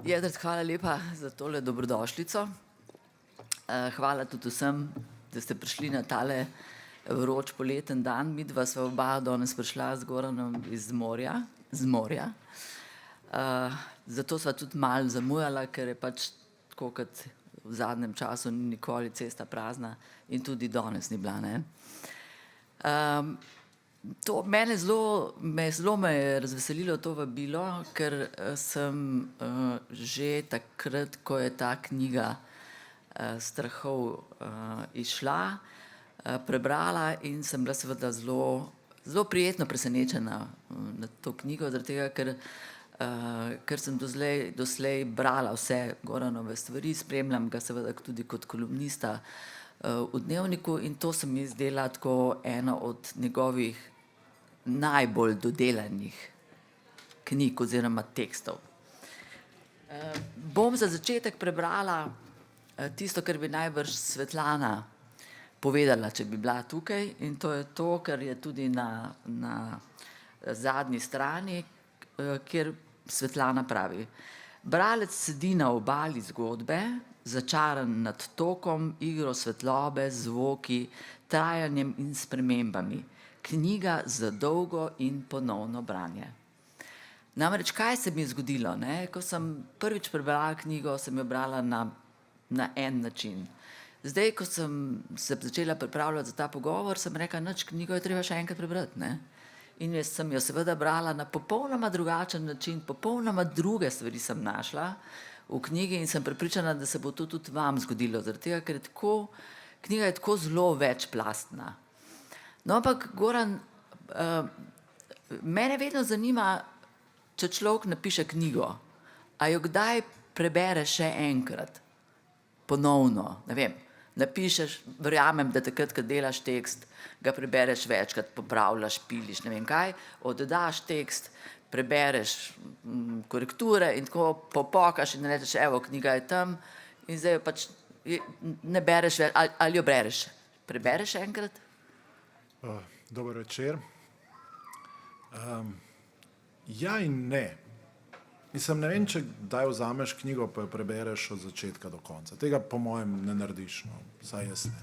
Jedrt, hvala lepa za tole dobrodošlico. Hvala tudi vsem, da ste prišli na tale vroč poleten dan. Midva sva oba danes prišla z Goranom z morja. Zato sva tudi malo zamujala, ker je pač tako kot v zadnjem času ni nikoli cesta prazna in tudi danes ni bila, ne. Me je zelo razveselilo to vabilo, ker sem že takrat, ko je ta knjiga Strahov izšla, prebrala in sem bila seveda zelo prijetno presenečena nad to knjigo, zaradi tega, ker sem doslej brala vse Goranove stvari, spremljam ga seveda tudi kot kolumnista v Dnevniku in to se mi zdela tako ena od njegovih najbolj dodelanih knjig oziroma tekstov. Bom za začetek prebrala tisto, kar bi najbrž Svetlana povedala, če bi bila tukaj, in to je to, kar je tudi na zadnji strani, kjer Svetlana pravi: bralec sedi na obali zgodbe, začaran nad tokom, igro svetlobe, zvoki, trajanjem in spremembami. Knjiga za dolgo in ponovno branje. Namreč, kaj se mi je zgodilo, ne? Ko sem prvič prebrala knjigo, sem jo brala na en način. Zdaj, ko sem se začela pripravljati za ta pogovor, sem rekla, nič, knjigo je treba še enkrat prebrati, ne. In jaz sem jo seveda brala na popolnoma drugačen način, popolnoma druge stvari sem našla v knjigi in sem prepričana, da se bo to tudi vam zgodilo, zaradi tega, ker je tako, knjiga je tako zelo večplastna. No, ampak Goran, mene vedno zanima, če človek napiše knjigo, a jo kdaj prebere še enkrat, ponovno, ne vem, napišeš, verjamem, da takrat, ko delaš tekst, ga prebereš večkrat, popravljaš, piliš, ne vem kaj, oddaš tekst, prebereš korekture in tako popokaš in rečeš, evo, knjiga je tam in zdaj jo pač ne bereš več, ali jo bereš, prebereš enkrat? Dober večer. Ja in ne. Mislim, ne vem, če kdaj vzameš knjigo, pa jo prebereš od začetka do konca. Tega po mojem ne narediš, no, vsaj jaz ne.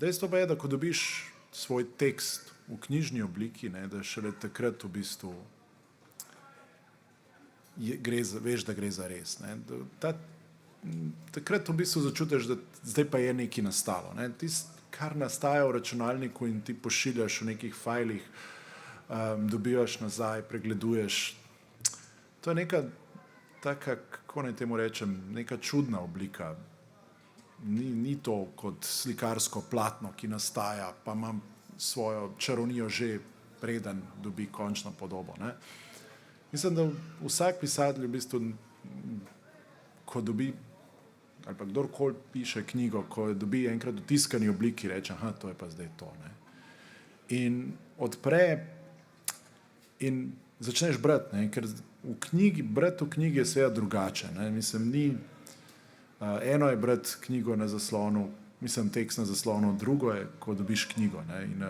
Dejstvo pa je, da ko dobiš svoj tekst v knjižni obliki, ne, da šele takrat v bistvu veš, da gre za res. Ne. Takrat v bistvu začutiš, da zdaj pa je nekaj nastalo. Ne. Kar nastaja v računalniku in ti pošiljaš v nekih fajlih, dobivaš nazaj, pregleduješ. To je neka taka, kako naj temu rečem, neka čudna oblika. Ni to kot slikarsko platno, ki nastaja, pa imam svojo čarovnijo že preden dobi končno podobo. Ne. Mislim, da vsak pisatelj v bistvu, ko dobi, ali pa kdorkoli piše knjigo, ko dobi enkrat v tiskani obliki, reče, aha, to je pa zdaj to. Ne. In odpre in začneš brati, ne, ker brati v knjigi je seveda drugače. Ne. Mislim, eno je brati knjigo na zaslonu, mislim, tekst na zaslonu, drugo je, ko dobiš knjigo. Ne. In,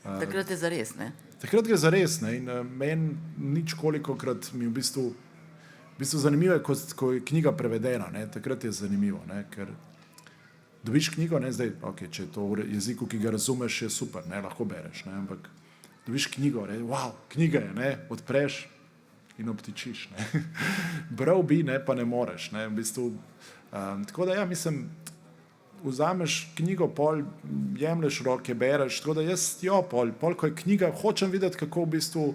Takrat je zares, ne? Takrat gre zares, ne. In meni nič kolikokrat mi v bistvu zanimivo je, ko je knjiga prevedena, ne, takrat je zanimivo, ne, ker dobiš knjigo, ne, zdaj, okej, če je to v jeziku, ki ga razumeš, je super, ne, lahko bereš, ne, ampak dobiš knjigo, ne, wow, knjiga je, ne, odpreš in obtičiš, ne. Bral bi, ne, pa ne moreš, ne, v bistvu. Tako da ja, mislim, vzameš knjigo, pol jemlješ roke, bereš, tako da jaz, pol, ko je knjiga, hočem videti, kako v bistvu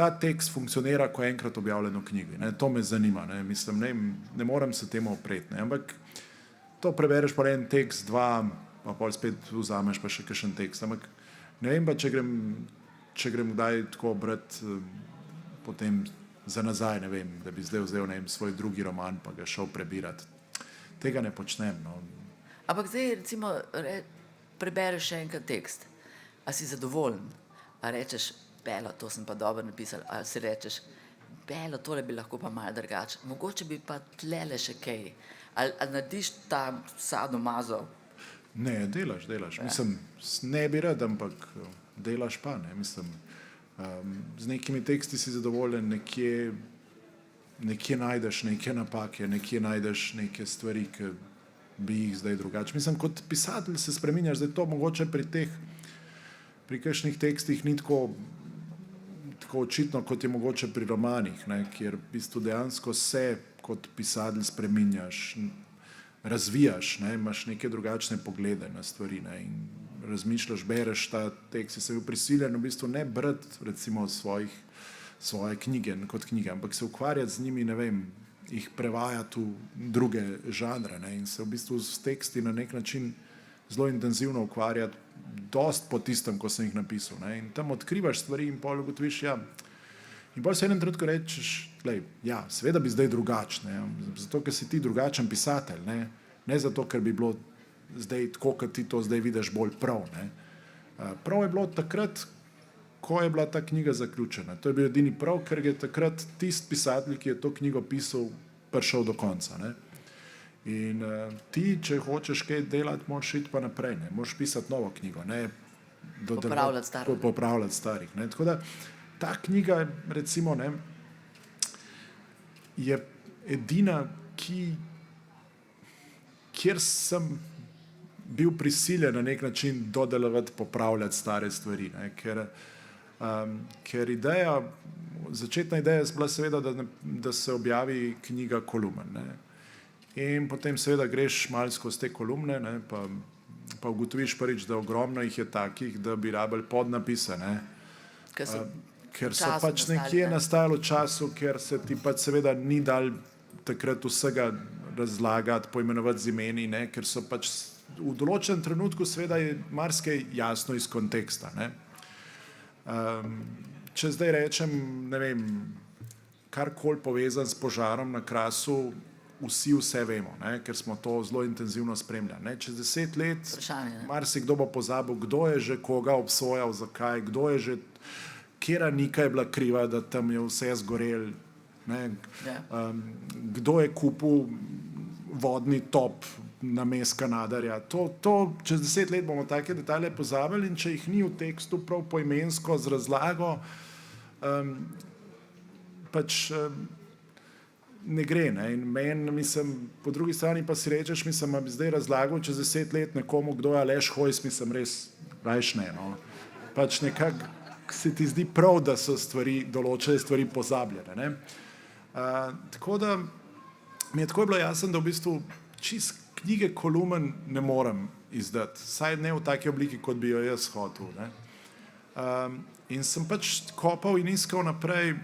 ta tekst funkcionira, ko je enkrat objavljen v knjigi. Ne. To me zanima. Ne. Mislim, ne morem se temu opreti. Ne. Ampak to prebereš pa en tekst, dva, pa pol spet vzameš pa še kakšen tekst. Ampak ne vem pa, če grem kdaj tako brati potem za nazaj, ne vem, da bi zdaj vzel, ne vem, svoj drugi roman pa ga šel prebirati. Tega ne počnem. No. Ampak zdaj, recimo, prebereš še enkrat tekst. A si zadovoljen? A rečeš, Belo, to sem pa dobro napisal, ali si rečeš, Belo, tole bi lahko pa malo drugače, mogoče bi pa tlele še kaj, ali narediš ta sadomazo? Ne, delaš. Mislim, ne bi rad, ampak delaš pa, ne, mislim, z nekimi teksti si zadovoljen, nekje nekje najdeš neke napake, nekje najdeš neke stvari, ki bi jih zdaj drugače. Mislim, kot pisatelj se spreminjaš, zdaj to mogoče pri kakšnih tekstih ni tako očitno, kot je mogoče pri romanih, ne, kjer v bistvu dejansko se kot pisatelj spreminjaš, razvijaš, ne, imaš neke drugačne poglede na stvari, ne, in razmišljaš, bereš ta tekst, si bil prisiljen v bistvu ne brati recimo svoje knjige kot knjige, ampak se ukvarjati z njimi, ne vem, jih prevajati v druge žanre, ne, in se v bistvu s teksti na nek način zelo intenzivno ukvarjati, dost po tistem, ko sem jih napisal, ne, in tam odkrivaš stvari in pol ugotoviš, ja, in pol se v enem trenutku rečeš, glej, ja, seveda bi zdaj drugačne, zato, ker si ti drugačen pisatelj, ne zato, ker bi bilo zdaj tako, kot ti to zdaj vidiš bolj prav, ne. Prav je bilo takrat, ko je bila ta knjiga zaključena. To je bil edini prav, ker je takrat tisti pisatelj, ki je to knjigo pisal, prišel do konca, ne. In ti, če hočeš kaj delati, moraš iti pa naprej, ne. Moraš pisati novo knjigo, ne popravljati starih, ne. Tako da ta knjiga, recimo, ne, je edina, kjer sem bil prisiljen na nek način dodelovati, popravljati stare stvari, ne, ker začetna ideja je bila seveda, da se objavi knjiga Kolumen, ne. In potem seveda greš malo skozi te kolumne, ne, pa ugotoviš prvič, da ogromno jih je takih, da bi rabili podnapise, ne. Ker so pač nekje nastajali v času, ker se ti pač seveda ni dal takrat vsega razlagati, poimenovati z imeni, ne, ker so pač v določenem trenutku seveda je marsikaj jasno iz konteksta, ne. Če zdaj rečem, ne vem, karkoli povezan s požarom na Krasu, vsi vse vemo, ne, ker smo to zelo intenzivno spremljali, ne. Čez 10 let marsikdo bo pozabil, kdo je že koga obsojal, zakaj, kdo je že, katera Nika je bila kriva, da tam je vse zgorel, ne, kdo je kupil vodni top namesto Kanadarja. To čez 10 let bomo take detalje pozabili in če jih ni v tekstu prav poimensko z razlago, pač ne gre, ne. In meni, mislim, po drugi strani pa si rečeš, mislim, a bi zdaj razlagal čez 10 let nekomu, kdo je Aleš Hojs, mislim, res rajš ne, no. Pač nekako se ti zdi prav, da so določene stvari pozabljene, ne. Tako da mi je tako bilo jasno, da v bistvu čist knjige Kolumen ne morem izdati, saj ne v taki obliki, kot bi jo jaz hotel, ne. In sem pač kopal in iskal naprej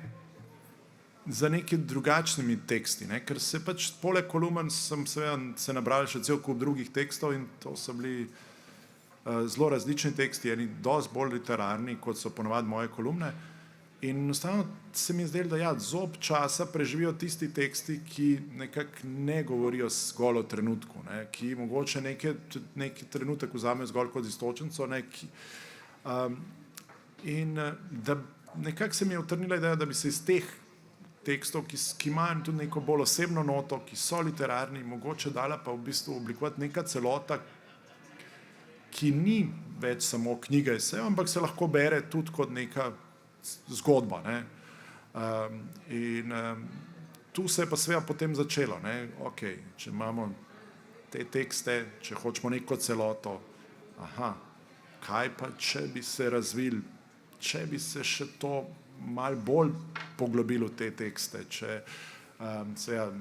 za neki drugačnimi teksti, ne, ker se pač poleg Kolumen sem se nabral še cel kup drugih tekstov in to so bili zelo različni teksti, eni dosti bolj literarni, kot so ponavadi moje kolumne. In enostavno se mi je zdelo, da ja, zob časa preživijo tisti teksti, ki nekako ne govorijo zgolj o trenutku, ne, ki mogoče neki trenutek vzamejo zgolj kot iztočnico, ne, in da nekako se mi je utrnila ideja, da bi se iz teh tekstov, ki imajo tudi neko bolj osebno noto, ki so literarni, mogoče dala pa v bistvu oblikovati neka celota, ki ni več samo knjiga esejev, ampak se lahko bere tudi kot neka zgodba, ne. In tu se je pa seveda potem začelo, ne, okej, če imamo te tekste, če hočemo neko celoto, kaj pa, če bi se razvili, če bi se še to malo bolj poglobilo v te tekste, če seveda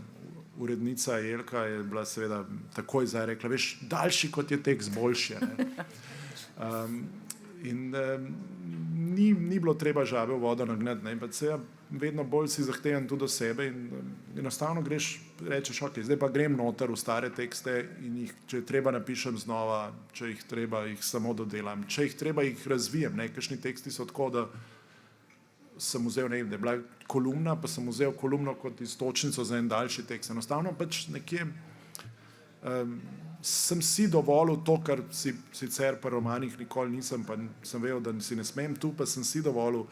urednica Jelka je bila seveda takoj zdaj rekla, veš, daljši kot je tekst, boljši je, ne. In ni bilo treba žabe v vodo nagnati, ne, in pa seveda vedno bolj si zahteven tudi do sebe in enostavno rečeš, okej, zdaj pa grem noter v stare tekste in jih, če je treba, napišem znova, če jih treba, jih samo dodelam, če jih treba, jih razvijem, ne, kakšni teksti so tako, da sem vzel, ne vem, da je bila kolumna, pa sem vzel kolumno kot iztočnico za en daljši tekst. Enostavno pač nekje sem si dovolil to, kar si sicer pri romanih nikoli nisem, pa sem vedel, da si ne smem, tu pa sem si dovolil,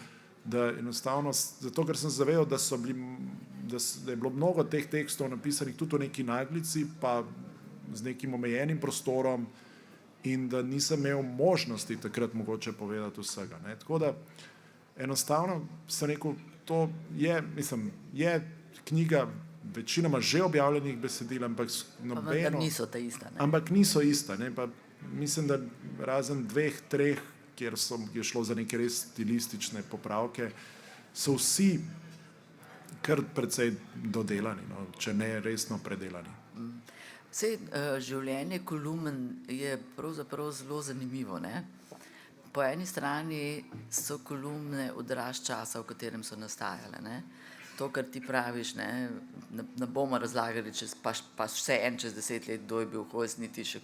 da enostavno, zato ker sem zavedel, da je bilo mnogo teh tekstov napisanih tudi v neki naglici, pa z nekim omejenim prostorom in da nisem imel možnosti takrat mogoče povedati vsega, ne. Tako da enostavno sem rekel, to je, mislim, je knjiga večinoma že objavljenih besedil, ampak Pa vendar nobeno. niso ta ista. Ne? Ampak niso ista. Ne? Pa mislim, da razen 2, 3, kjer je šlo za neke res stilistične popravke, so vsi kar precej dodelani, no? Če ne resno predelani. Vse življenje kolumn je pravzaprav zelo zanimivo. Ne? Po eni strani so kolumne odraz časa, v katerem so nastajale. Ne? To, kar ti praviš, ne bomo razlagali, pa vse čez 10 let, kdo je bil Hojs, niti še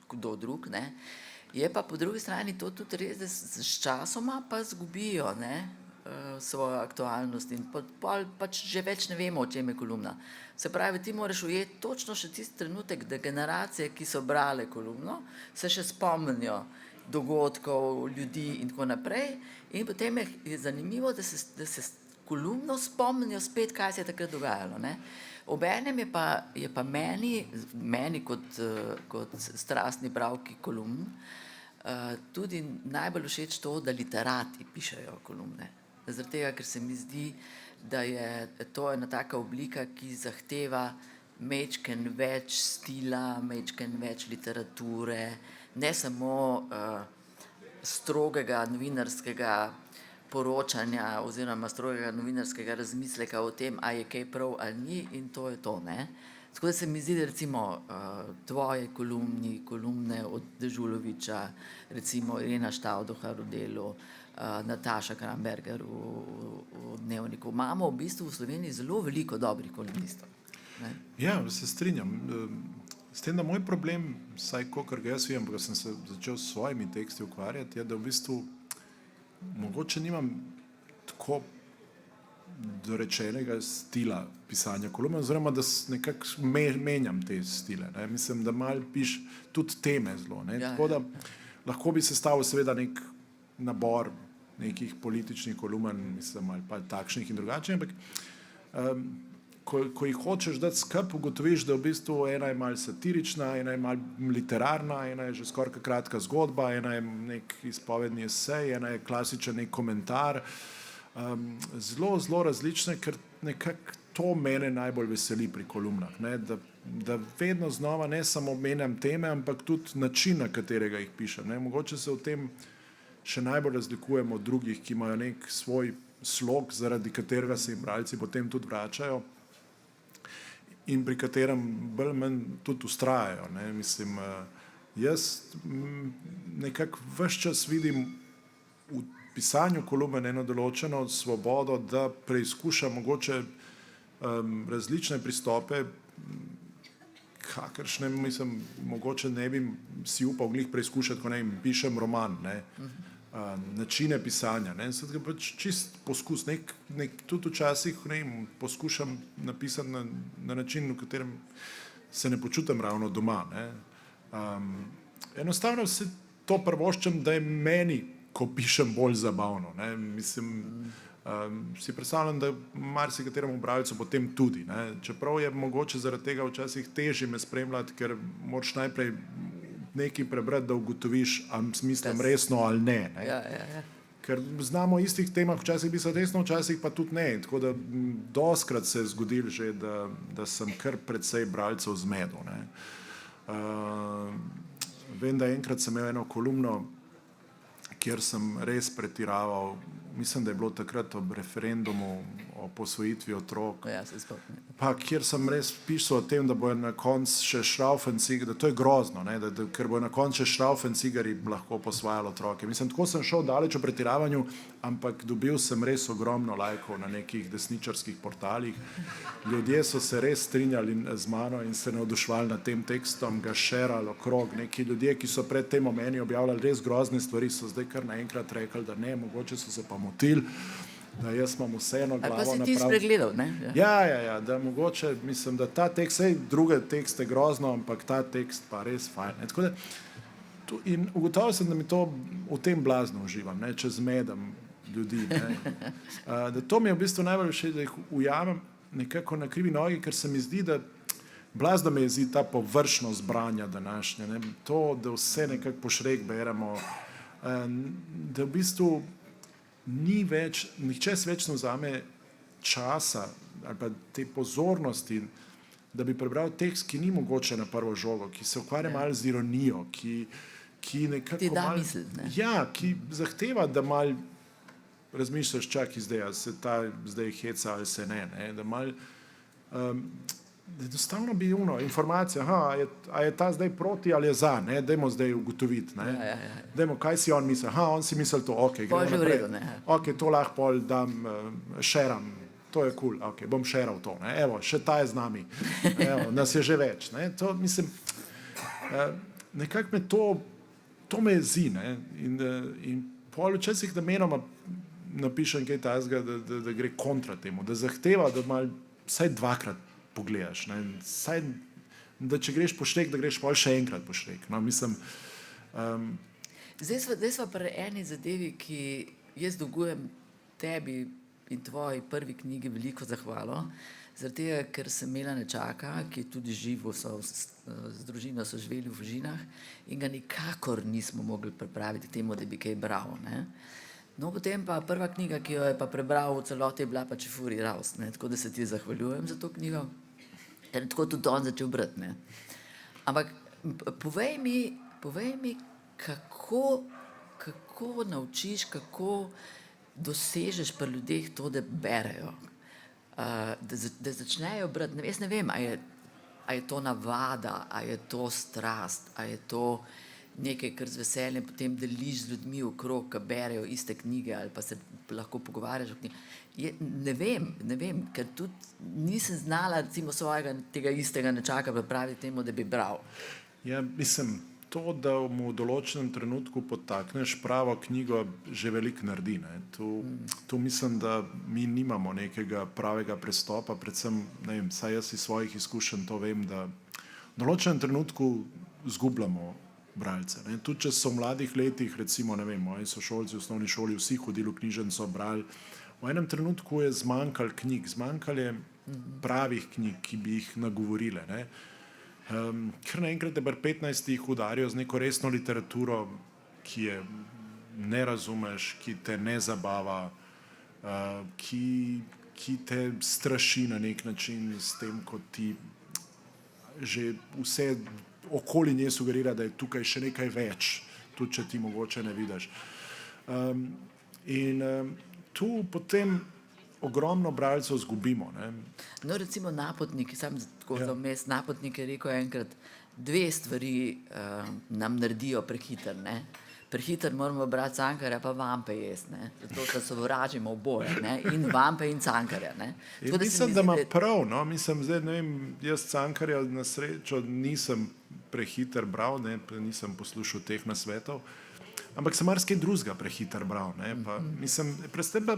kdo drug. Ne? Je pa po drugi strani to tudi res, da s časoma pa zgubijo svojo aktualnost in pač že več ne vemo, o čem je kolumna. Se pravi, ti moraš ujeti točno še tisti trenutek, da generacije, ki so brale kolumno, se še spomnijo dogodkov, ljudi in tako naprej. In potem je zanimivo, da se kolumno spomnijo spet, kaj se je takrat dogajalo. Ne? Obenem je pa meni kot strastni bralki kolumn tudi najbolj všeč to, da literati pišejo kolumne. Zaradi tega, ker se mi zdi, da je to ena taka oblika, ki zahteva majčken več stila, majčken več literature, ne samo strogega novinarskega poročanja oziroma strogega novinarskega razmisleka o tem, a je kaj prav ali ni, in to je to. Ne? Tako da se mi zdi, da recimo tvoje kolumne od Dežuloviča, recimo Irena Štavdohar v Delu, Nataša Kramberger v Dnevniku. Imamo v bistvu v Sloveniji zelo veliko dobrih kolumnistov. Ne? Ja, se strinjam. S tem, da moj problem, vsaj kolikor ga jaz vidim, ko sem se začel s svojimi teksti ukvarjati, je, da v bistvu mogoče nimam tako dorečenega stila pisanja kolumne, oziroma da nekako menjam te stile. Ne. Mislim, da malo piš tudi teme zelo. Ne. Tako da lahko bi sestavil seveda nek nabor nekih političnih kolumn, mislim, ali pa takšnih in drugačnih, ampak ko jih hočeš dati skupaj, ugotoviš, da v bistvu ena je malo satirična, ena je malo literarna, ena je že skoraj kratka zgodba, ena je nek izpovedni esej, ena je klasičen nek komentar. Zelo, zelo različne, ker nekako to mene najbolj veseli pri kolumnah, ne? Da vedno znova ne samo menjam teme, ampak tudi način, na katerega jih pišem. Ne? Mogoče se v tem še najbolj razlikujemo od drugih, ki imajo nek svoj slog, zaradi katerega se jim bralci potem tudi vračajo in pri katerem bolj manj tudi ustrajajo. Ne? Mislim, jaz nekako ves čas vidim v pisanju kolumn eno določeno svobodo, da preizkušam mogoče različne pristope, kakršne, mislim, mogoče ne bi si upal glih preizkušati, ko ne pišem roman, ne? Načine pisanja. Ne? Sedaj pač čist poskus, tudi včasih poskušam napisati na način, v katerem se ne počutim ravno doma. Ne? Enostavno se to prvoščam, da je meni, ko pišem, bolj zabavno. Ne? Mislim, si predstavljam, da marsikateremu bralcu potem tudi. Ne? Čeprav je mogoče zaradi tega včasih težje me spremljati, ker moraš najprej nekaj prebrati, da ugotoviš, ali mislim resno ali ne. Ne? Ja. Ker znamo o istih temah, včasih pisati resno, včasih pa tudi ne. Tako da dostikrat se je zgodilo že, da sem kar precej bralcev zmedel. Ne? Vem, da enkrat sem imel eno kolumno, kjer sem res pretiraval. Mislim, da je bilo takrat ob referendumu o posvojitvi otrok. Ja, se spomnim. Pa kjer sem res pisal o tem, da bojo na koncu še šraufencigari, da to je grozno, ne? Ker bojo na koncu še šraufencigari lahko posvajali otroke. Mislim, tako sem šel daleč v pretiravanju, ampak dobil sem res ogromno lajkov na nekih desničarskih portalih. Ljudje so se res strinjali z mano in se navduševali nad tem tekstom, ga šerali okrog. Neki ljudje, ki so pred tem o meni objavljali res grozne stvari, so zdaj kar naenkrat rekli, da ne, mogoče so se pa motili, da jaz imam vseeno glavo naprav. Ali pa si ti spregledal, ne? Ja, da mogoče, mislim, da ta tekst, sej druge tekste grozno, ampak ta tekst pa res fajn. Ne? Tako da, in ugotovil sem, da mi to v tem blazno uživam, ne? Če zmedam ljudi. Ne? Da to mi je v bistvu najbolj všeč, da jih ujamem nekako na krivi nogi, ker se mi zdi, da blazno me jezi ta površnost branja današnje. Ne? To, da vse nekako pošrek beremo, da v bistvu ni več, nihče se več ne vzame časa, ali pa te pozornosti, da bi prebral tekst, ki ni mogoče na prvo žogo, ki se ukvarja malo z ironijo, ki nekako Ti da malo, misli, ne? ja, ki zahteva, da malo razmišljaš, čakaj zdaj, ali se ta zdaj heca ali se ne, da malo enostavno bi informacija, a je ta zdaj proti ali je za, ne, dajmo zdaj ugotoviti, ne, dajmo, kaj si on misli, on si misli to, ok, gremo Pol že v naprej, redu, ne. ok, to lahko pol dam, šeram, to je kul, ok, bom šeral to, ne, evo, še ta je z nami, evo, nas je že več, ne, to mislim, nekako me to me jezi, ne, in pol včasih namenoma napišem kaj takega, da gre kontra temu, da zahteva, da malo vsaj dvakrat pogledaš, ne, vsaj, da če greš po štrek, da greš pol še enkrat po štrek, no, mislim. Zdaj sva pri eni zadevi, ki jaz dolgujem tebi in tvoji prvi knjigi veliko zahvalo, zaradi tega, ker sem imela nečaka, ki je tudi živo, z družino so živeli v Fužinah in ga nikakor nismo mogli pripraviti k temu, da bi kaj bral, ne. No, potem pa prva knjiga, ki jo je pa prebral v celoti, je bila pa Čefurji Raus, ne, tako da se ti zahvaljujem za to knjigo, ker tako tudi on začel brati, ne. Ampak povej mi, kako naučiš, kako dosežeš pri ljudeh to, da berejo, da začnejo brati, jaz ne vem, a je to navada, a je to strast, a je to nekaj, kar z veseljem potem deliš z ljudmi okrog, ki berejo iste knjige ali pa se lahko pogovarjaš o knjigi. Ne vem, ker tudi nisem znala recimo svojega tega istega nečaka pripraviti temu, da bi bral. Ja, mislim, to, da mu v določenem trenutku potakneš pravo knjigo, že veliko naredi, ne. Tu mislim, da mi nimamo nekega pravega prestopa, predvsem, ne vem, saj jaz iz svojih izkušenj to vem, da v določenem trenutku zgubljamo bralce, ne. Tudi če so v mladih letih, recimo, ne vem, moji sošolci v osnovni šoli vsi hodili v knjižnico, brali, v enem trenutku je zmanjkalo knjig, zmanjkalo je pravih knjig, ki bi jih nagovorile, ne. Ker naenkrat te pri 15 udarijo z neko resno literaturo, ki je ne razumeš, ki te ne zabava, ki te straši na nek način s tem, ko ti že vse okoli nje sugerira, da je tukaj še nekaj več, tudi če ti mogoče ne vidiš. Tu potem ogromno bralcev zgubimo, ne. No, recimo Napotnik, sam tako za vmes, Napotnik je rekel enkrat, dve stvari nam naredijo prehiter, ne. Prehiter moramo brati Cankarja pa vampe jesti, ne. Zato, da sovražimo oboje, ne, in vampe in Cankarja, ne. Mislim, da ima prav, no, mislim, zdaj, ne vem, jaz Cankarja na srečo nisem prehiter bral, ne, nisem poslušal teh nasvetov, ampak sem marsikaj drugega prehiter bral, ne, pa mislim, predvsem pa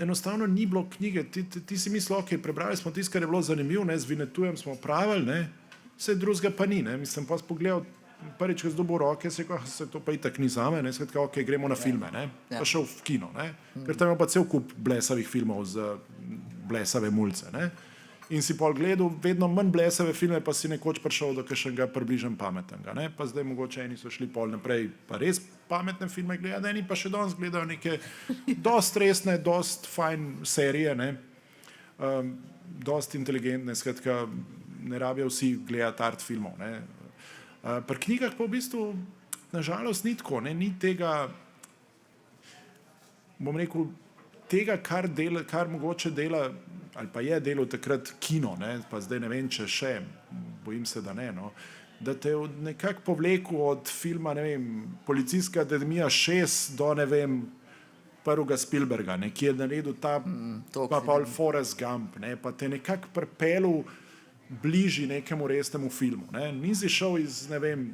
enostavno ni bilo knjige, ti si mislil, ok, prebrali smo tisto, kar je bilo zanimivo, ne, z Vinetujem smo opravili, ne, vse drugega pa ni, ne, mislim, pa pogledal prvič, ko sem dobil roke, se to pa itak ni zame, ne, skratka, ok, gremo na filme, ne, pa šel v kino, ne, ker tam je pa cel kup blesavih filmov z blesave mulce, ne, in si pol gledal vedno manj blesave filme, pa si nekoč prišel do kakšnega približno pametnega, ne, pa zdaj mogoče eni so šli pol naprej, pa res pametne filme gledati, eni pa še danes gledajo neke dost resne, dost fajn serije, ne, dost inteligentne, skratka, ne rabijo vsi gledati art filmov, ne. Pri knjigah pa v bistvu nažalost ni tako, ne, ni tega, bom rekel, tega, kar mogoče dela, ali pa je delal takrat kino, ne, pa zdaj ne vem, če še, bojim se, da ne, no, da te nekako povleku od filma, ne vem, Policijska akademija 6 do, ne vem, prvega Spielberga, ne, ki je naredil ta, pa pol Forrest Gump, ne, pa te nekako pripeljal bližji nekemu resnemu filmu, ne, nisi šel iz, ne vem,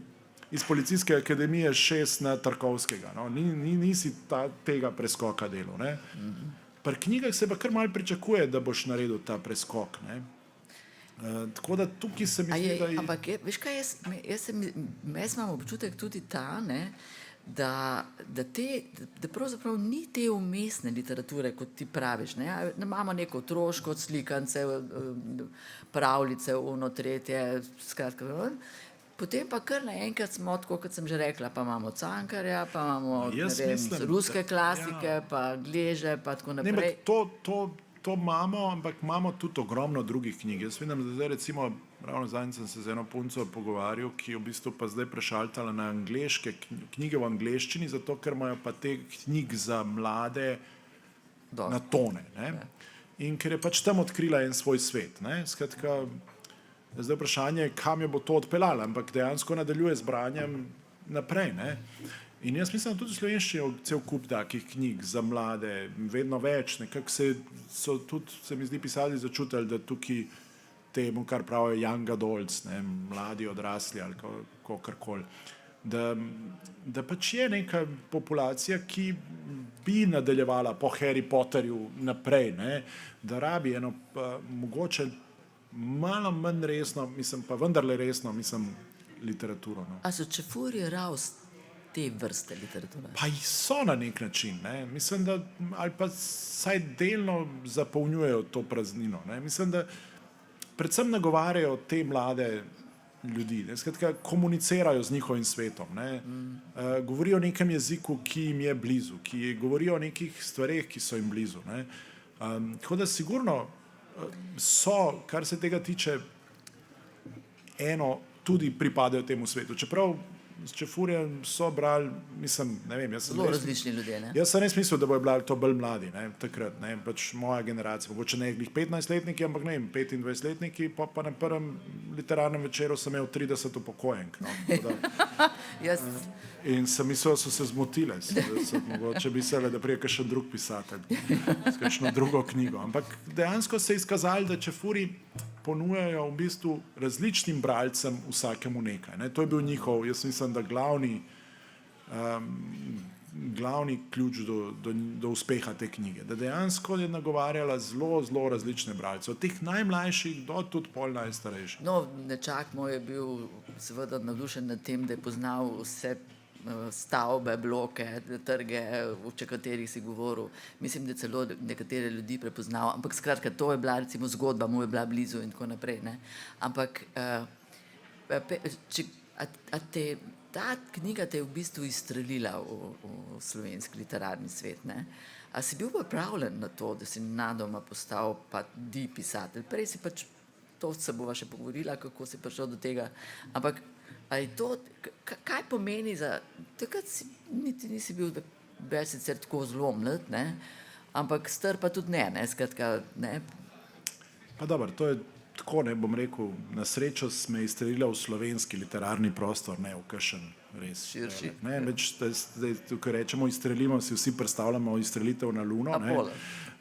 iz Policijske akademije 6 na Tarkovskega, no, nisi tega preskoka delal, ne. Pri knjigah se pa kar malo pričakuje, da boš naredil ta preskok, ne. Tako da tukaj se mi zdi, da je... Ampak, veš kaj, jaz imam občutek tudi ta, ne, da pravzaprav ni te umestne literature, kot ti praviš, ne. Imamo neko otroško slikance, pravljice, ono, tretje, skratka, potem pa kar naenkrat smo, tako kot sem že rekla, pa imamo Cankarja, pa imamo, ne vem, ruske klasike, pa Gleže, pa tako naprej. Ne, to to imamo, ampak imamo tudi ogromno drugih knjig. Jaz vidim, da zdaj recimo, ravno zadnjič sem se z eno punco pogovarjal, ki je v bistvu pa zdaj prešaltala na angleške knjige v angleščini, zato ker imajo pa te knjig za mlade na tone. Ne? In ker je pač tam odkrila en svoj svet. Ne? Skratka, zdaj vprašanje je, kam jo bo to odpeljala, ampak dejansko nadaljuje z branjem naprej. Ne? In jaz mislim, da tudi v slovenščini cel kup takih knjig za mlade, vedno več, nekako so tudi, se mi zdi, pisali začutili, da tukaj temu, kar pravijo young adults, ne, mladi odrasli ali kakorkoli, da pač je neka populacija, ki bi nadaljevala po Harry Potterju naprej, ne, da rabi eno mogoče malo manj resno, mislim pa vendarle resno, mislim literaturo. No. A so Čefurji Raus te vrste literature? Pa so na nek način, ne. Mislim, da ali pa vsaj delno zapolnjujejo to praznino. Ne. Mislim, da predvsem nagovarjajo te mlade ljudi, ne. Skratka, komunicirajo z njihovim svetom. Ne. Govorijo o nekem jeziku, ki jim je blizu, ki govorijo o nekih stvareh, ki so jim blizu. Ne. Tako da sigurno so, kar se tega tiče, tudi pripadajo temu svetu. Čeprav s Čefurjem so brali, mislim, ne vem, zelo različni ljudje, ne? Jaz sem res mislil, da bojo brali to bolj mladi, ne, takrat, ne, pač moja generacija, mogoče ne 15-letniki, ampak ne vem, 25-letniki, pa na prvem literarnem večeru sem imel 30 upokojenk, no, in sem mislil, da so se zmotile, da so mogoče mislili, da prije kakšen drug pisatelj, s kakšno drugo knjigo, ampak dejansko se je izkazali, da Čefurji ponujajo v bistvu različnim bralcem vsakemu nekaj. Ne. To je bil njihov, jaz mislim, da glavni ključ do uspeha te knjige. Da dejansko je nagovarjala zelo, zelo različne bralce. Od teh najmlajših do tudi pol najstarejših. No, nečak moj je bil seveda navdušen nad tem, da je poznal vse stavbe, bloke, trge, v katerih si govoril. Mislim, da celo nekatere ljudi prepoznal, ampak skratka, to je bila recimo zgodba, mu je bila blizu in tako naprej. Ne? Ampak ta knjiga te je v bistvu izstrelila v slovenski literarni svet. Ne? A si bil pripravljen na to, da si nadoma postal pa pisatelj? Prej si pač, to se bova še pogovorila, kako si prišel do tega, ampak kaj pomeni za, takrat niti nisi bil sicer tako zelo mlad, ne? Ampak star pa tudi ne, skratka, ne. Pa dobro, to je tako, ne bom rekel, na srečo me izstrelila v slovenski literarni prostor, ne v kakšen res širši. Ne, več, zdaj, tukaj rečemo izstrelimo, si vsi predstavljamo izstrelitev na Luno, ne.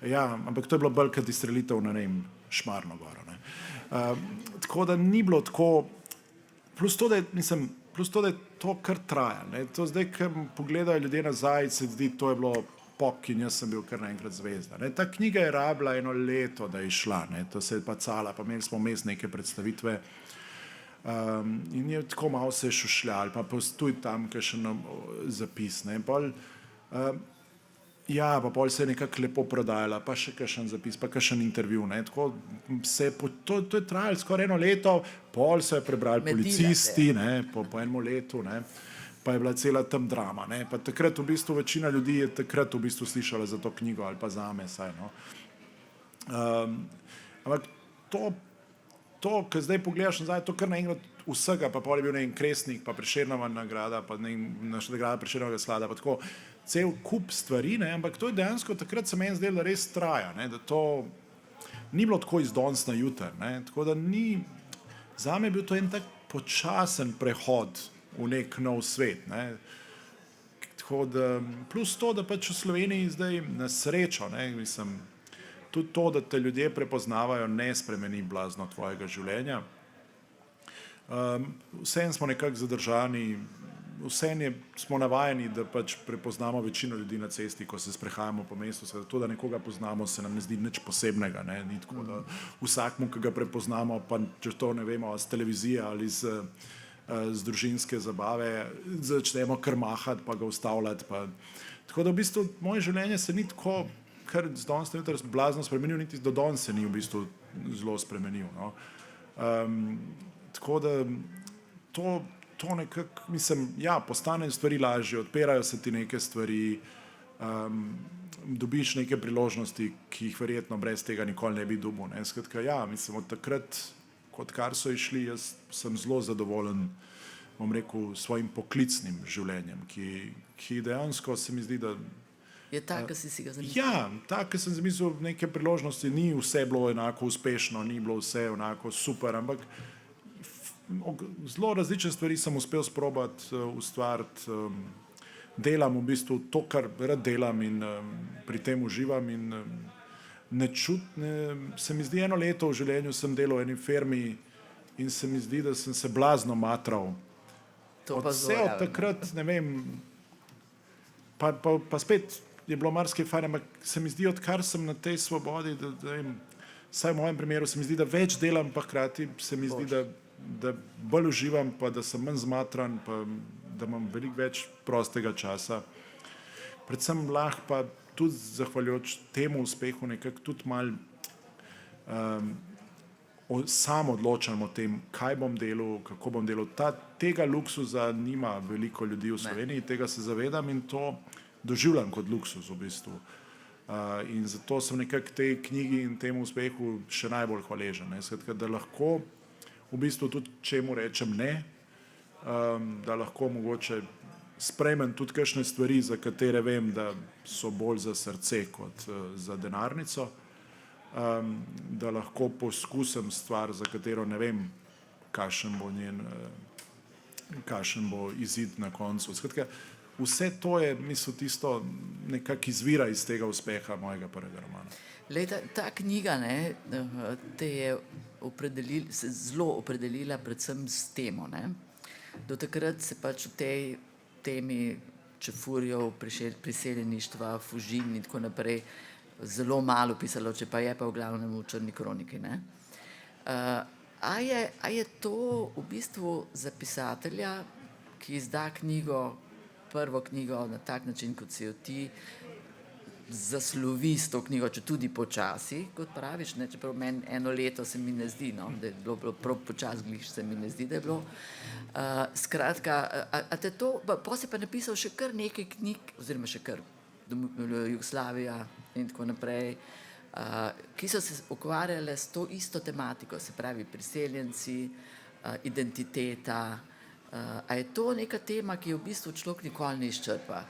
Ja, ampak to je bilo bolj kot izstrelitev na, ne vem, Šmarno goro, ne. Tako da ni bilo tako. Plus to, da je to kar traja. Ne. To zdaj, ko pogledajo ljudje nazaj, se zdi, to je bilo pok in jaz sem bil kar naenkrat zvezda. Ne. Ta knjiga je rabila 1 leto, da je šla. Ne. To se je pa cala, pa imeli smo vmes neke predstavitve in je tako malo se šušljal, pa postuj tam kakšen zapis. Ne. Ja, pa pol se je nekako lepo prodajala, pa še kakšen zapis, pa kakšen intervju. Ne. Tako to je trajalo skoraj 1 leto, pol so jo prebrali policisti, ne, po 1 letu, ne, pa je bila cela tam drama. Ne. Pa takrat v bistvu večina ljudi je takrat v bistvu slišala za to knjigo, ali pa zame, saj. No. Ampak to, ko zdaj pogledaš nazaj, to kar naenkrat vsega, pa pol je bil ne Kresnik, pa Prešernova nagrada, pa nagrada Prešernovega sklada, pa tako cel kup stvari, ne, ampak to je dejansko, takrat se meni zdelo, da res traja, ne, da to ni bilo tako iz danes na jutri, ne, tako da ni, zame je bil to en tak počasen prehod v nek nov svet, ne, tako da, plus to, da pač v Sloveniji zdaj na srečo, ne, mislim, tudi to, da te ljudje prepoznavajo, ne spremeni blazno tvojega življenja. Vsem smo nekako zadržani, vsem smo navajeni, da pač prepoznamo večino ljudi na cesti, ko se sprehajamo po mestu. To, da nekoga poznamo, se nam ne zdi nič posebnega. Ne? Ni tako, da vsakmu, ki ga prepoznamo, pa če to ne vemo, z televizije ali z družinske zabave, začnemo kar mahati, pa ga ustavljati. Tako da v bistvu moje življenje se ni tako, kar z danes na jutri blazno spremenil, niti do danes se ni v bistvu zelo spremenil. No? Tako da to nekako, mislim, ja, postanejo stvari lažje, odpirajo se ti neke stvari, dobiš neke priložnosti, ki jih verjetno brez tega nikoli ne bi dobil. Ne. Skratka, ja, mislim, od takrat, odkar so išli, jaz sem zelo zadovoljen, bom rekel, svojim poklicnim življenjem, ki dejansko se mi zdi, da Je tak, ki si ga zamislil? ja, tako, ker sem zamislil neke priložnosti, ni vse bilo enako uspešno, ni bilo vse enako super, ampak zelo različne stvari sem uspel sprobati, ustvariti, delam v bistvu to, kar rad delam in pri tem uživam in se mi zdi, eno leto v življenju sem delal v eni firmi in se mi zdi, da sem se blazno matral. To pa Vse zelo od realno. takrat, ne vem, pa spet je bilo marsikaj fajn, ampak se mi zdi, odkar sem na tej svobodi, da vem, vsaj v mojem primeru se mi zdi, da več delam, pa hkrati se mi zdi, da bolj uživam, pa da sem manj zmatran, pa da imam veliko več prostega časa. Predvsem lahko pa tudi zahvaljujoč temu uspehu nekako tudi malo sam odločam o tem, kaj bom delal, kako bom delal. Tega luksuza nima veliko ljudi v Sloveniji, tega se zavedam in to doživljam kot luksus v bistvu. In zato sem nekako tej knjigi in temu uspehu še najbolj hvaležen. Ne. Skratka, da lahko v bistvu tudi čemu rečem ne, da lahko mogoče sprejmem tudi kakšne stvari, za katere vem, da so bolj za srce kot za denarnico, da lahko poskusim stvar, za katero ne vem, kakšen bo izid na koncu. Skratka, vse to je, mislim, tisto nekako izvira iz tega uspeha mojega prvega romana. Lej, ta knjiga, ne, te je zelo opredelila predvsem s temo. Ne. Do takrat se pač v tej temi čefurjev, priseljeništva, fužin in tako naprej zelo malo pisalo, če pa je pa v glavnem v Črni kroniki. Ne. A je to v bistvu za pisatelja, ki izda knjigo, prvo knjigo na tak način, kot si jo ti, zaslovi s to knjigo, če tudi počasi, kot praviš, ne, čeprav meni eno leto se mi ne zdi, no, da je bilo prav počasi, gliš se mi ne zdi, da je bilo. Skratka, a te to, pa si pa napisal še kar nekaj knjig, oziroma še kar Jugoslavija in tako naprej, ki so se ukvarjale s to isto tematiko, se pravi priseljenci, identiteta. A je to neka tema, ki jo v bistvu človek nikoli ne izčrpa?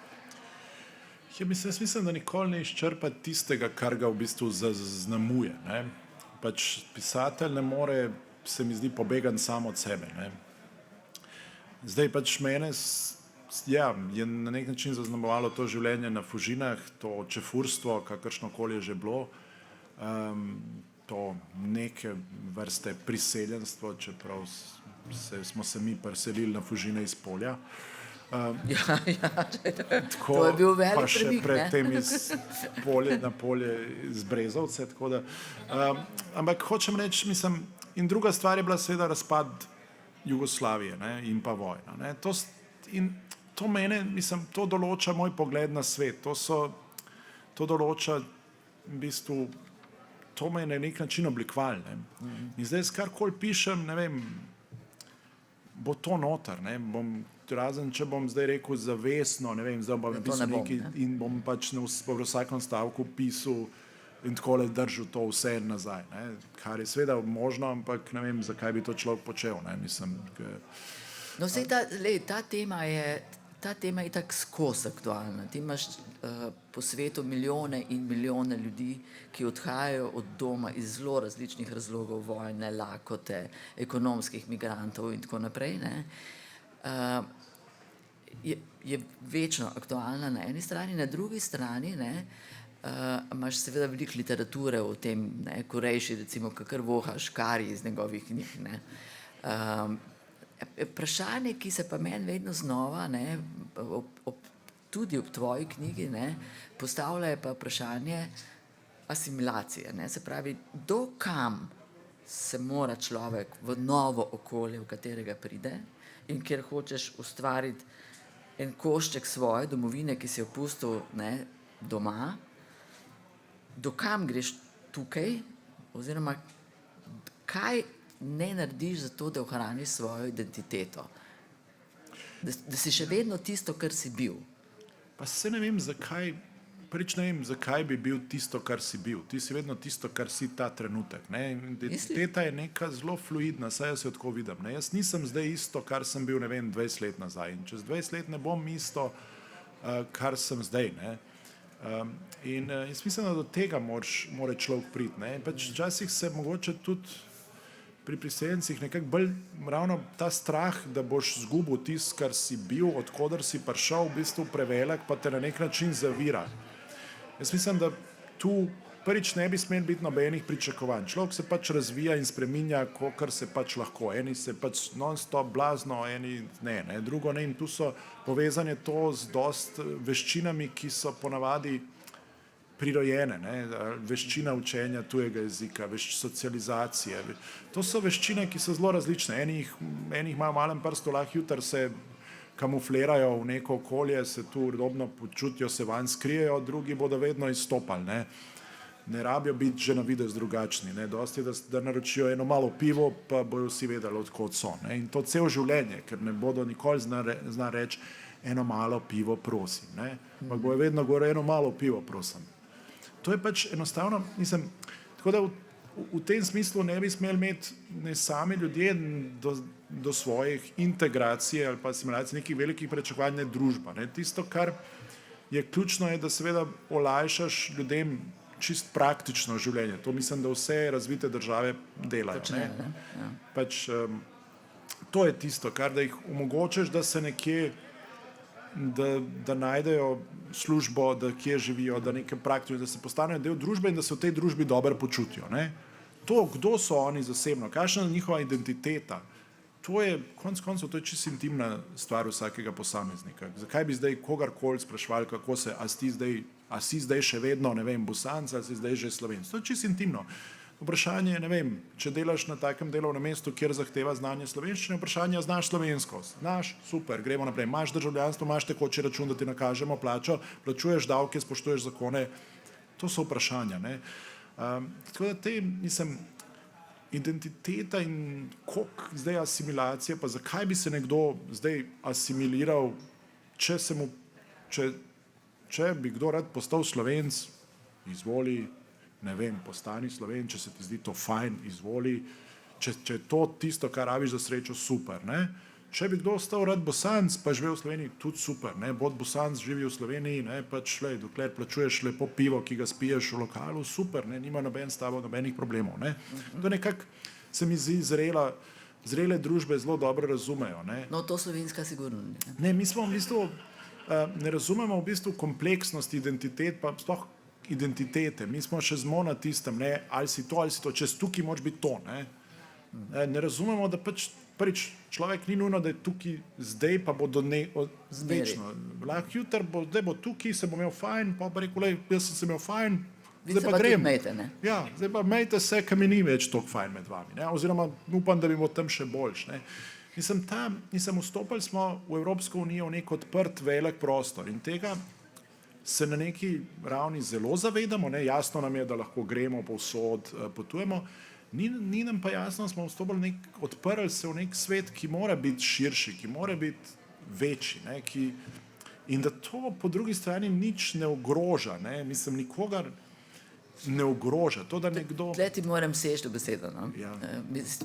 Ja, jaz mislim, da nikoli ne izčrpa tistega, kar ga v bistvu zaznamuje. Ne. Pač pisatelj ne more, se mi zdi, pobegati sam od sebe. Ne. Zdaj pač mene je na nek način zaznamovalo to življenje na Fužinah, to čefurstvo, kakršnokoli je že bilo, to neke vrste priseljenstvo, čeprav smo se mi preselili na Fužine iz Polja. Tako, to je bil velik pa še premik, predtem na polje iz Brezovce. Ampak hočem reči, mislim, in druga stvar je bila seveda razpad Jugoslavije, ne, in pa vojna. Ne. To mene, mislim, to določa moj pogled na svet. To določa v bistvu, to me je na nek način oblikovalo. In zdaj, karkoli pišem, ne vem, bo to noter, ne, razen če bom zdaj rekel zavestno, ne vem, zdaj bom napisal nekaj in bom pač v vsakem stavku pisal in takole držal to vse nazaj, ne, kar je seveda možno, ampak ne vem, zakaj bi to človek počel, ne, mislim. No, sej ta tema je tako skozi aktualna. Ti imaš po svetu milijone in milijone ljudi, ki odhajajo od doma iz zelo različnih razlogov, vojne, lakote, ekonomskih migrantov in tako naprej, ne. Je večno aktualna na eni strani, na drugi strani, ne, imaš seveda veliko literature o tem, ne, Kurejši, recimo, kakor voha škarji iz njegovih knjig, ne. Vprašanje, ki se pa meni vedno znova, ne, tudi ob tvoji knjigi, ne, postavlja je pa vprašanje asimilacije, ne, se pravi, do kam se mora človek v novo okolje, v katerega pride in kjer hočeš ustvariti en košček svoje domovine, ki si jo pustil, ne, doma, do kam greš tukaj, oziroma kaj ne narediš za to, da ohraniš svojo identiteto. Da si še vedno tisto, kar si bil. Pa se ne vem, zakaj prvič ne vem, zakaj bi bil tisto, kar si bil. Ti si vedno tisto, kar si ta trenutek. Ne? Identiteta je neka zelo fluidna, saj jaz jo tako vidim. Ne? Jaz nisem zdaj isto, kar sem bil, ne vem, 20 let nazaj. In čez 20 let ne bom isto, kar sem zdaj. Ne? Jaz mislim, da do tega mora človek priti. Pač včasih se mogoče tudi pri priseljencih nekako bolj ravno ta strah, da boš zgubil tisto, kar si bil, odkoder si prišel, v bistvu prevelik, pa te na nek način zavira. Jaz mislim, da tu prvič ne bi smel biti nobenih pričakovanj. Človek se pač razvija in spreminja, kolikor se pač lahko. Eni se pač non-stop blazno, eni ne. Drugo ne. In tu so povezane to z dost veščinami, ki so ponavadi prirojene, ne? Veščina učenja tujega jezika, socializacije. To so veščine, ki so zelo različne. Eni jih imajo v malem prstu, lahko jutri se kamuflirajo v neko okolje, se tu udobno počutijo, se vanj skrijejo, drugi bodo vedno izstopali. Ne rabijo biti že na videz drugačni. Dosti je, da naročijo eno malo pivo, pa bojo vsi vedeli, odkot so. In to cel življenje, ker ne bodo nikoli zna reči eno malo pivo, prosim. Ampak bojo vedno govorili eno malo pivo, prosim. To je pač enostavno, tako da v tem smislu ne bi smeli imeti ne sami ljudje do svojih integracij ali pa asimilacij nekih velikih pričakovanj, ne družba. Tisto, kar je ključno, je, da seveda olajšaš ljudem čist praktično življenje. To mislim, da vse razvite države delajo. Pač, to je tisto, kar da jih omogočaš, da se nekje da najdejo službo, da kje živijo, da nekaj praktično, da se postanejo del družbe in da se v tej družbi dobro počutijo. To, kdo so oni zasebno, kakšna je njihova identiteta, to je konec koncev, to je čisto intimna stvar vsakega posameznika. Zakaj bi zdaj kogarkoli sprašvali, kako se, a si zdaj še vedno, ne vem, Bosanec, ali si zdaj že Slovenec. To je čisto intimno. Vprašanje je, ne vem, če delaš na takem delovnem mestu, kjer zahteva znanje slovenščine, vprašanje, znaš slovensko? Znaš? Super, gremo naprej. Imaš državljanstvo, imaš tekoči račun, da ti nakažemo plačo, plačuješ davke, spoštuješ zakone. To so vprašanja. Tako da identiteta in koliko zdaj asimilacije, pa zakaj bi se nekdo zdaj asimiliral, če bi kdo rad postal Slovenc, izvoli, ne vem, postani Sloven, če se ti zdi to fajn, izvoli, če je to tisto, kar rabiš za srečo, super. Če bi kdo ostal rad Bosanec, pa živel v Sloveniji, tudi super. Bod Bosanec živi v Sloveniji, pač dokler plačuješ lepo pivo, ki ga spiješ v lokalu, super, nima noben s tabo nobenih problemov. To nekako se mi zdi zrele družbe zelo dobro razumejo. No, to slovenska sigurno. Ne, mi smo v bistvu, ne razumemo v bistvu kompleksnosti identitet, pa sploh identitete. Mi smo še zmo na tistem, ali si to, čez tukaj moraš biti to. Ne razumemo, da pač prvič človek ni nujno, da je tukaj zdaj, pa bo do večno. Lahko jutri zdaj bo tukaj, se bo imel fajn, pa bo rekel, jaz sem se imel fajn, zdaj pa grem. Ja, zdaj pa mejte se, ker mi ni več toliko fajn med vami. Oziroma upam, da bi bo tam še boljš. Vstopili smo v Evropsko unijo v nek odprt, velik prostor in tega se na neki ravni zelo zavedamo, jasno nam je, da lahko gremo povsod, potujemo, ni nam pa jasno, smo vstopili odprli se v nek svet, ki mora biti širši, ki mora biti večji, in da to po drugi strani nič ne ogroža, nikogar ne ogroža. To, da nekdo... Tle ti moram seči v besedo. Ja.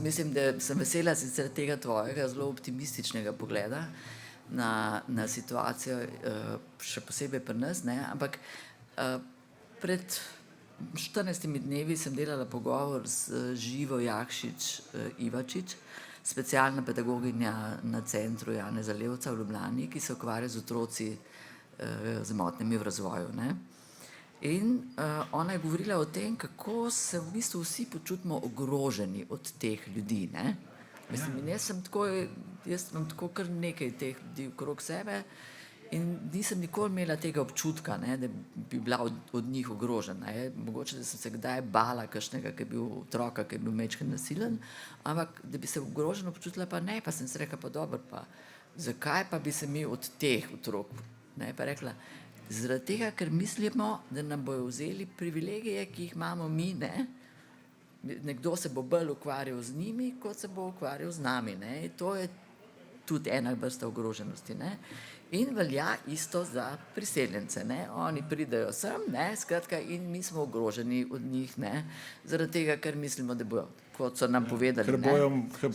Mislim, da sem vesela sicer tega tvojega zelo optimističnega pogleda na situacijo, še posebej pri nas, ampak pred 14 dnevi sem delala pogovor z Živo Jakšič-Ivačič, specialna pedagoginja na centru Janeza Levca v Ljubljani, ki se ukvarja z otroci z motnjami v razvoju. In ona je govorila o tem, kako se v bistvu vsi počutimo ogroženi od teh ljudi. Mislim, jaz imam tako kar nekaj teh ljudi okrog sebe in nisem nikoli imela tega občutka, da bi bila od njih ogrožena. Mogoče, da sem se kdaj bala kakšnega, ki je bil otroka, ki je bil majčkeno nasilen, ampak da bi se ogroženo počutila, pa ne, pa sem se rekla, pa dobro, pa zakaj pa bi se mi od teh otrok, pa rekla, zaradi tega, ker mislimo, da nam bojo vzeli privilegije, ki jih imamo mi, Nekdo se bo bolj ukvarjal z njimi, kot se bo ukvarjal z nami. To je tudi ena vrsta ogroženosti. Ne? In velja isto za priseljence. Ne? Oni pridejo sem, ne? Skratka, in mi smo ogroženi od njih, ne? Zaradi tega, ker mislimo, da bojo, kot so nam povedali,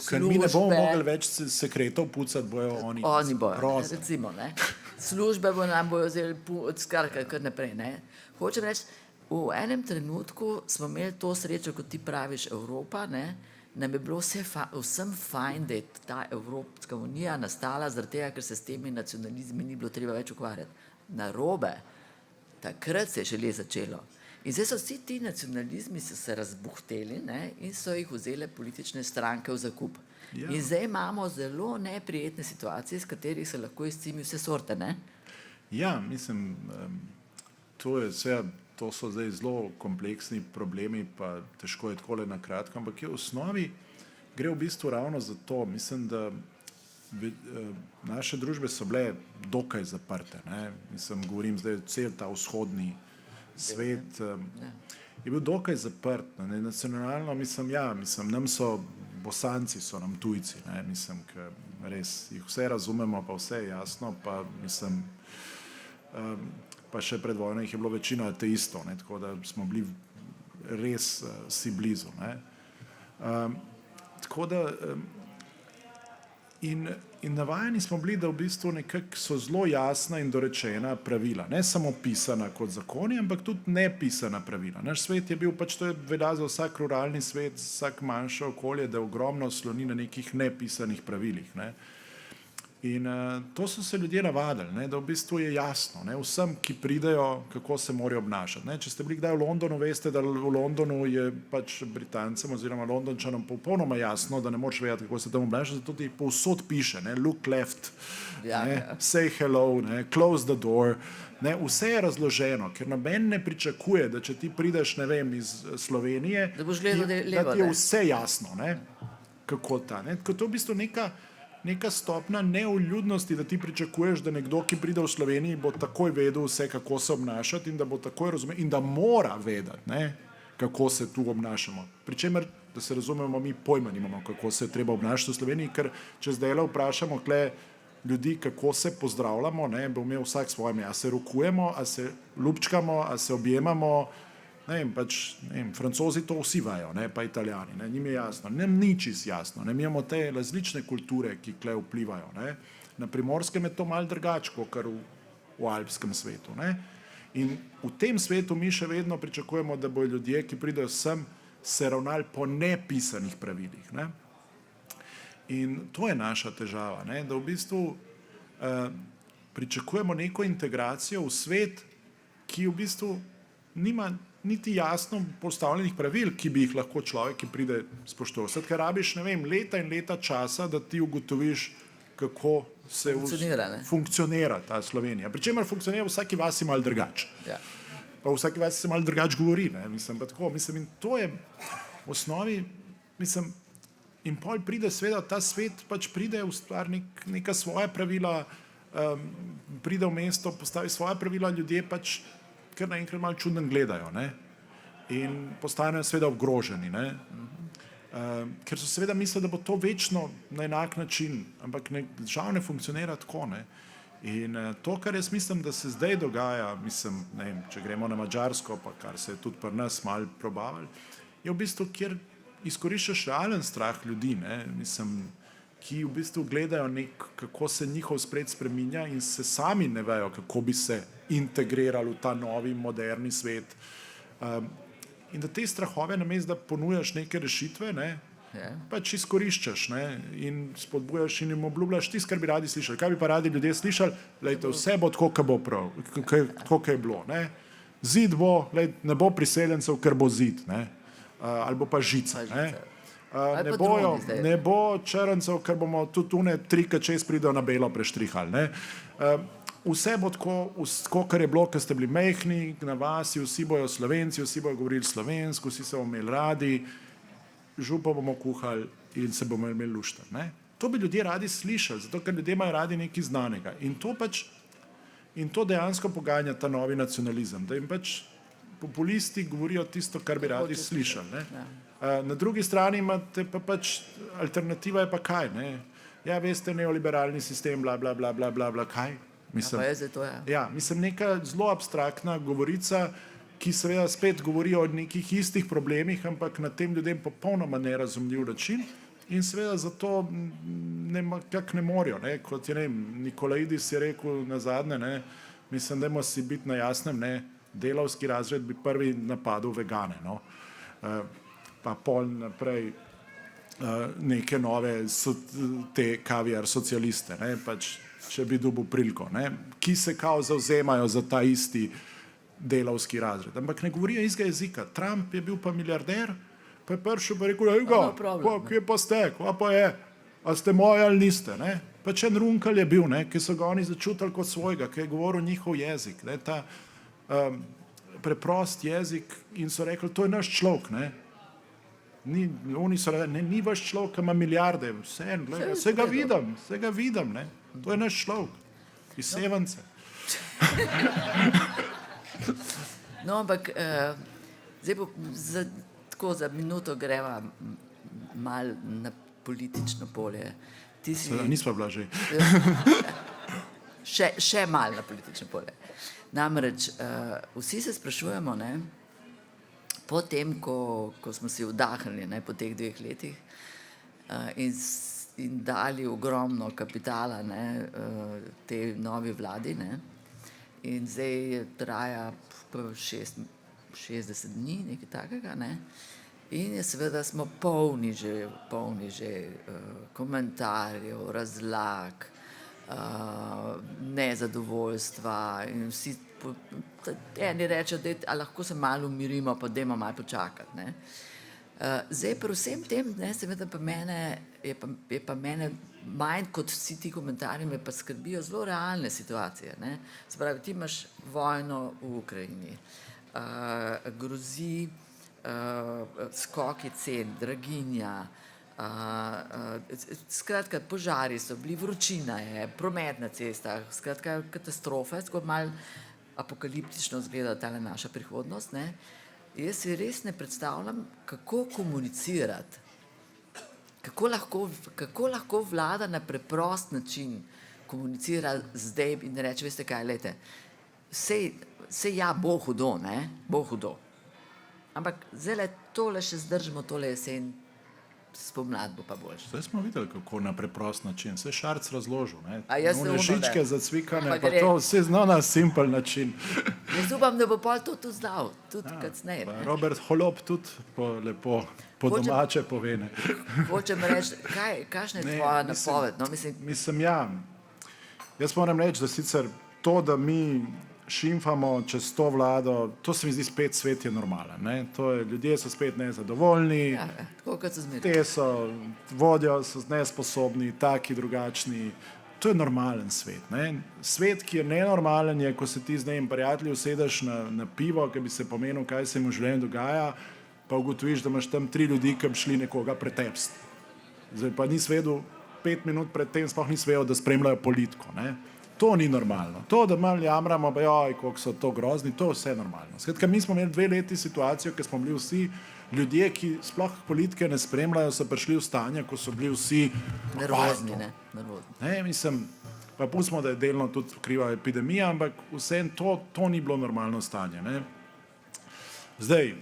Ker mi ne bomo mogli več sekretov pucati, bojo oni. Oni bojo, Grozno. recimo, ne. Službe nam bojo vzeli skratka kar naprej, ne. Hočem reči, v enem trenutku smo imeli to srečo, kot ti praviš, Evropa, ne, nam je bilo vsem fajn, da je ta Evropska unija nastala zaradi tega, ker se s temi nacionalizmi ni bilo treba več ukvarjati. Narobe, takrat se je šele začelo. In zdaj so vsi ti nacionalizmi se razbuhteli, ne, in so jih vzele politične stranke v zakup. Ja. In zdaj imamo zelo neprijetne situacije, s katerih se lahko izcimi vse sorte, ne? Ja, mislim, to so zdaj zelo kompleksni problemi, pa težko je takole na kratko, ampak v osnovi gre v bistvu ravno za to. Mislim, da naše družbe so bile dokaj zaprte. Ne? Mislim, govorim zdaj, cel ta vzhodni svet je bil dokaj zaprt. Ne? Nacionalno, mislim, nam so Bosanci, so nam tujci, ne? Mislim, ker res jih vse razumemo, pa vse je jasno, pa mislim, pa še pred vojno jih je bilo večina ateistov, ne? Tako da smo bili res si blizu. Ne? Tako da in navajeni smo bili, da v bistvu nekako so zelo jasna in dorečena pravila, ne samo pisana kot zakoni, ampak tudi nepisana pravila. Naš svet je bil, pač to je velja za vsak ruralni svet, vsak manjše okolje, da ogromno sloni na nekih nepisanih pravilih. Ne? In to so se ljudje navadili, ne, da v bistvu je jasno, ne, vsem, ki pridejo, kako se morajo obnašati. Ne. Če ste bili kdaj v Londonu, veste, da v Londonu je pač Britancem oziroma Londončanom popolnoma jasno, da ne moreš vedeti, kako se tam obnašati, zato ti povsod piše, ne, look left, ne, say hello, ne, close the door. Ne, vse je razloženo, ker noben ne pričakuje, da če ti prideš, ne vem, iz Slovenije, Da boš gledal levo, da ti je vse jasno, ne, kako ta. Ne. To je v bistvu neka stopna neuljudnosti, da ti pričakuješ, da nekdo, ki pride v Sloveniji, bo takoj vedel vse, kako se obnašati in da bo takoj razumel in da mora vedeti, ne, kako se tu obnašamo. Pričemer, da se razumemo, mi pojma nimamo, kako se je treba obnašati v Sloveniji, ker če zdaj vprašamo kle ljudi, kako se pozdravljamo, ne, bo imel vsak svoje, a se rokujemo, a se ljubčkamo, a se objemamo. Ne vem, Francozi to vsi vajo, ne, pa Italijani, ne, njim je jasno, nam ni čisto jasno, ne, mi imamo te različne kulture, ki kle vplivajo, ne, na Primorskem je to malo drugače, kot v alpskem svetu, ne, in v tem svetu mi še vedno pričakujemo, da bodo ljudje, ki pridejo sem, se ravnali po nepisanih pravilih, ne, in to je naša težava, ne, da v bistvu pričakujemo neko integracijo v svet, ki v bistvu nima niti jasno postavljenih pravil, ki bi jih lahko človek, ki pride, spoštoval. Ker rabiš, ne vem, leta in leta časa, da ti ugotoviš, kako se funkcionira ta Slovenija. Pričemer funkcionira v vsaki vasi malo drugače. Ja. Pa v vsaki vasi se malo drugače govori. Ne? Mislim, pa tako, mislim, in to je v osnovi, mislim, in pol pride seveda ta svet, pač pride v stvar neka svoja pravila, pride v mesto, postavi svoja pravila, ljudje pač ker naenkrat malo čudno gledajo, ne? In postanejo seveda ogroženi, ne? Ker so seveda mislili, da bo to večno na enak način, ampak žal ne funkcionira tako, ne? In to, kar jaz mislim, da se zdaj dogaja, mislim, ne vem, če gremo na Madžarsko, pa kar se je tudi pri nas malo probavali, je v bistvu, kjer izkoriščaš realen strah ljudi, ne? Mislim, ki v bistvu gledajo kako se njihov splet spreminja in se sami ne vejo, kako bi se integrirali v ta novi, moderni svet. In da te strahove, namesto da ponujaš neke rešitve, ne, pač izkoriščaš, ne, in spodbujaš in jim obljubljaš tisto, kar bi radi slišali. Kaj bi pa radi ljudje slišali? Lejte, vse bo tako, kot bo prav, tako, kot je bilo. Ne. Zid bo, ne bo priseljencev, ker bo zid, ne, ali bo pa žica. Ne. Ne bo črncev, ker bomo tudi une 3x6 pridejo na belo preštrihali. Ne. Vse bo tako, kar je bilo, ker ste bili mehni na vasi, vsi bojo Slovenci, vsi bojo govorili slovensko, vsi se bomo imeli radi, župo bomo kuhali in se bomo imeli luštati. Ne. To bi ljudje radi slišali, zato ker ljudje imajo radi nekaj znanega. In to dejansko poganja ta novi nacionalizem, da jim pač populisti govorijo tisto, kar bi radi slišali. Ne. Na drugi strani imate pa pač alternativa je pa kaj, ne? ja, veste, neoliberalni sistem, bla, bla, bla, bla, bla, bla, kaj? Mislim, Pa je zdaj to, ja. ja, mislim, neka zelo abstraktna govorica, ki seveda spet govori o nekih istih problemih, ampak na tem ljudem popolnoma nerazumljiv način in seveda zato ne morajo, ne, kot je, ne vem, Nikolaidis je rekel na zadnje, ne, mislim, dajmo si biti na jasnem, ne, delavski razred bi prvi napadel vegane, no, pa pol naprej neke nove te kaviar socialiste, ne, pač, če bi dobil priliko, ne, ki se kao zauzemajo za ta isti delavski razred. Ampak ne govorijo istega jezika. Trump je bil pa milijarder, pa je prišel pa rekel, kje pa ste, kva pa je, a ste moji ali niste, ne. Pač en runkal je bil, ne, ki so ga oni začutili kot svojega, ki je govoril njihov jezik, ne, ta preprost jezik in so rekli, to je naš človek, ne. Oni so rekli, ne, ni vaš človek, ki ima milijarde, vse ga vidim, ne. To je naš človek, iz Sevance. No, ampak zdaj tako za minuto greva mal na politično polje. Nisva bila že. Še mal na politično polje. Namreč vsi se sprašujemo, ne, po tem, ko smo si vdahnili, ne, po teh 2 letih in dali ogromno kapitala, ne, tej novi vladi, ne, in zdaj traja 60 dni, nekaj takega, ne, in je seveda smo polni že komentarjev, razlag, nezadovoljstva in vsi eni rečejo, da lahko se malo umirimo, pa dajmo malo počakati, ne. Zdaj pri vsem tem, ne, seveda je pa mene manj kot vsi ti komentarji, me pa skrbijo zelo realne situacije, ne. Se pravi, ti imaš vojno v Ukrajini, grozi skoki cen, draginja, skratka, požari so bili, vročina je, promet na cestah, skratka, katastrofe, tako malo apokaliptično izgleda tale naša prihodnost, ne. Jaz si res ne predstavljam, kako komunicirati, kako lahko vlada na preprost način komunicira zdaj in reče, veste kaj, lejte, sej ja, bo hudo, ne, bo hudo. Ampak zdaj tole še zdržimo, tole jesen, spomlad bo pa boljše. Zdaj smo videli, kako na preprost način. Vse Šarc razložil, ne. One šičke zacvikane, pa to vse zna na simpel način. Jaz upam, da bo pol to tudi znal, tudi kasneje. Robert Holop tudi lepo po domače pove, ne. Hočem reči, kakšna je tvoja napoved? No, mislim, ja, jaz moram reči, da sicer to, da mi šimfamo čez to vlado, to se mi zdi spet svet je normalen, ne. To je, ljudje so spet nezadovoljni, Ja, tako kot so zmeraj. te so, vodijo so nesposobni, taki, drugačni. To je normalen svet, ne. Svet, ki je nenormalen, je, ko se ti z njim prijatelji usedeš na pivo, ki bi se pomenil, kaj se jim v življenju dogaja, pa ugotoviš, da imaš tam 3 ljudi, ki bi šli nekoga pretepsti. Zdaj pa nisi vedel, 5 minut pred tem sploh nisi vedel, da spremljajo politiko, ne. To ni normalno. To, da malo jamramo, pa joj, koliko so to grozni, to je vse normalno. Skratka, mi smo imeli 2 leti situacijo, ki smo bili vsi ljudje, ki sploh politike ne spremljajo, so prišli v stanje, ko so bili vsi Nervozni, ne, nervozni. Ne, mislim, pa pustimo, da je delno tudi kriva epidemija, ampak vseeno to ni bilo normalno stanje, ne. Zdaj,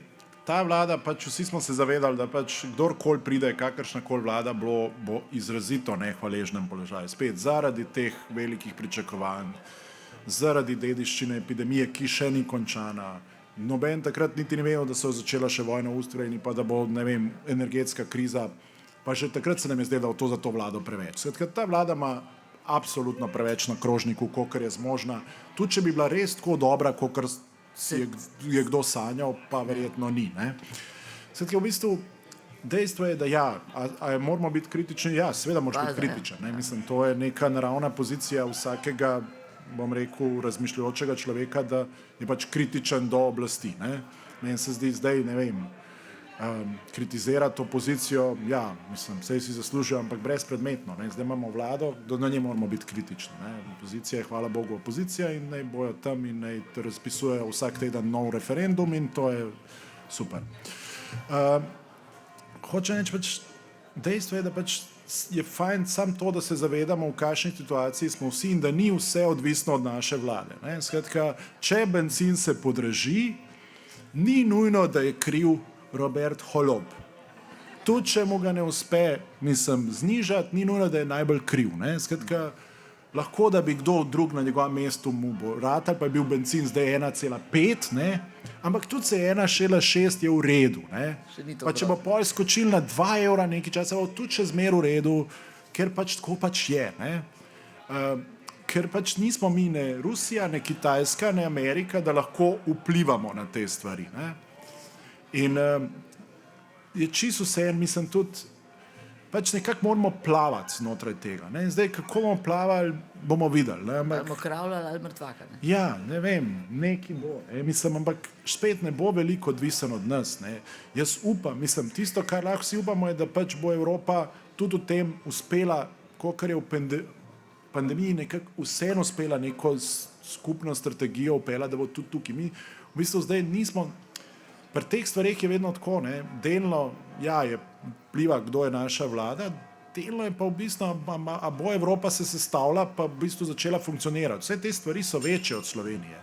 ta vlada, pač vsi smo se zavedali, da pač kdorkoli pride, kakršnakoli vlada bo izrazito nehvaležnem položaju. Spet zaradi teh velikih pričakovanj, zaradi dediščine epidemije, ki še ni končana. Noben takrat niti ne vedel, da se je začela še vojna v Ukrajini, pa da bo, ne vem, energetska kriza, pa že takrat se nam je zdelo to za to vlado preveč. Skratka, ta vlada ima absolutno preveč na krožniku, kolikor je zmožna. Tudi če bi bila res tako dobra, kolikor je kdo sanjal, pa verjetno ni, ne. Skratka, v bistvu dejstvo je, da ja, a moramo biti kritični? Ja, seveda moraš biti kritičen, ne. Mislim, to je neka naravna pozicija vsakega, bom rekel, razmišljajočega človeka, da je pač kritičen do oblasti, ne. Meni se zdi zdaj, ne vem, kritizirati opozicijo, ja, mislim, saj si zaslužijo, ampak brezpredmetno, ne. Zdaj imamo vlado, do nje moramo biti kritični, ne. Opozicija je, hvala Bogu, opozicija in naj bojo tam in naj razpisujejo vsak teden nov referendum in to je super. Hočem reči pač, dejstvo je, da pač je fajn sam to, da se zavedamo, v kakšni situaciji smo vsi in da ni vse odvisno od naše vlade. Ne? Skratka, če bencin se podraži, ni nujno, da je kriv Robert Golob. Tudi, če mu ga ne uspe, znižati, ni nujno, da je najbolj kriv. Ne? Skratka, lahko, da bi kdo drug na njegovem mestu mu bo ratal, pa je bil bencin zdaj 1,5, ne? Ampak tudi se 1,6 je v redu. Ne? Pa če bo pol skočil na 2 evra nekaj časa, bo tudi še zmer v redu, ker pač tako pač je. Ne? Ker pač nismo mi ne Rusija, ne Kitajska, ne Amerika, da lahko vplivamo na te stvari. Ne? In je čisto vseeno, tudi pač nekako moramo plavati znotraj tega. Ne? Zdaj, kako bomo plavali, bomo videli. Ne? Ali bomo kravljali ali mrtvaka. Ne? Ja, ne vem, nekaj bo. Ampak spet ne bo veliko odvisen od nas. Ne? Jaz upam, tisto, kar lahko vsi upamo, je, da pač bo Evropa tudi v tem uspela, kolikor je v pandemiji nekako vseeno uspela neko skupno strategijo upela, da bo tudi tukaj. Mi v bistvu zdaj nismo. Pri teh stvareh je vedno tako, ne? Delno je vpliva, kdo je naša vlada, delno je pa v bistvu, a bo Evropa se sestavila, pa v bistvu začela funkcionirati. Vse te stvari so večje od Slovenije.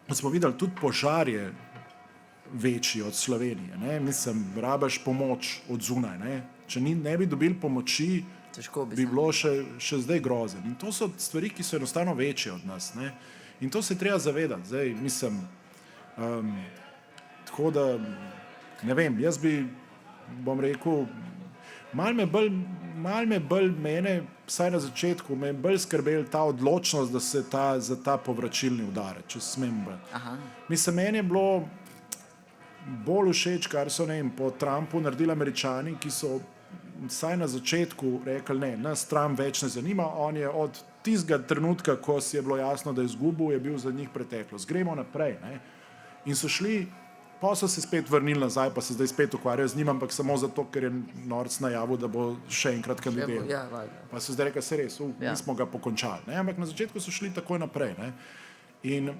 Smo videli, tudi požar je večji od Slovenije. Ne? Rabaš pomoč od zunaj. Ne? Če ne bi dobili pomoči, bi bilo še zdaj grozen. In to so stvari, ki so enostavno večje od nas. Ne? In to se treba zavedati. Zdaj, tako da, ne vem, jaz bom rekel, mal me bolj mene, vsaj na začetku, me je bolj skrbel ta odločnost, da se za ta povračilni udarec, če smem. Meni je bilo bolj všeč, kar so po Trumpu naredili Američani, ki so vsaj na začetku rekli, ne, nas Trump več ne zanima, on je od tistega trenutka, ko si je bilo jasno, da je izgubil, je bil za njih preteklost. Gremo naprej. Ne? In so šli, pa so se spet vrnili nazaj, pa se zdaj spet ukvarjajo z njim, ampak samo zato, ker je Norc najavil, da bo še enkrat kandidiral. Pa so zdaj rekli, se res, nismo ga pokončali. Ne? Ampak na začetku so šli takoj naprej. Ne? In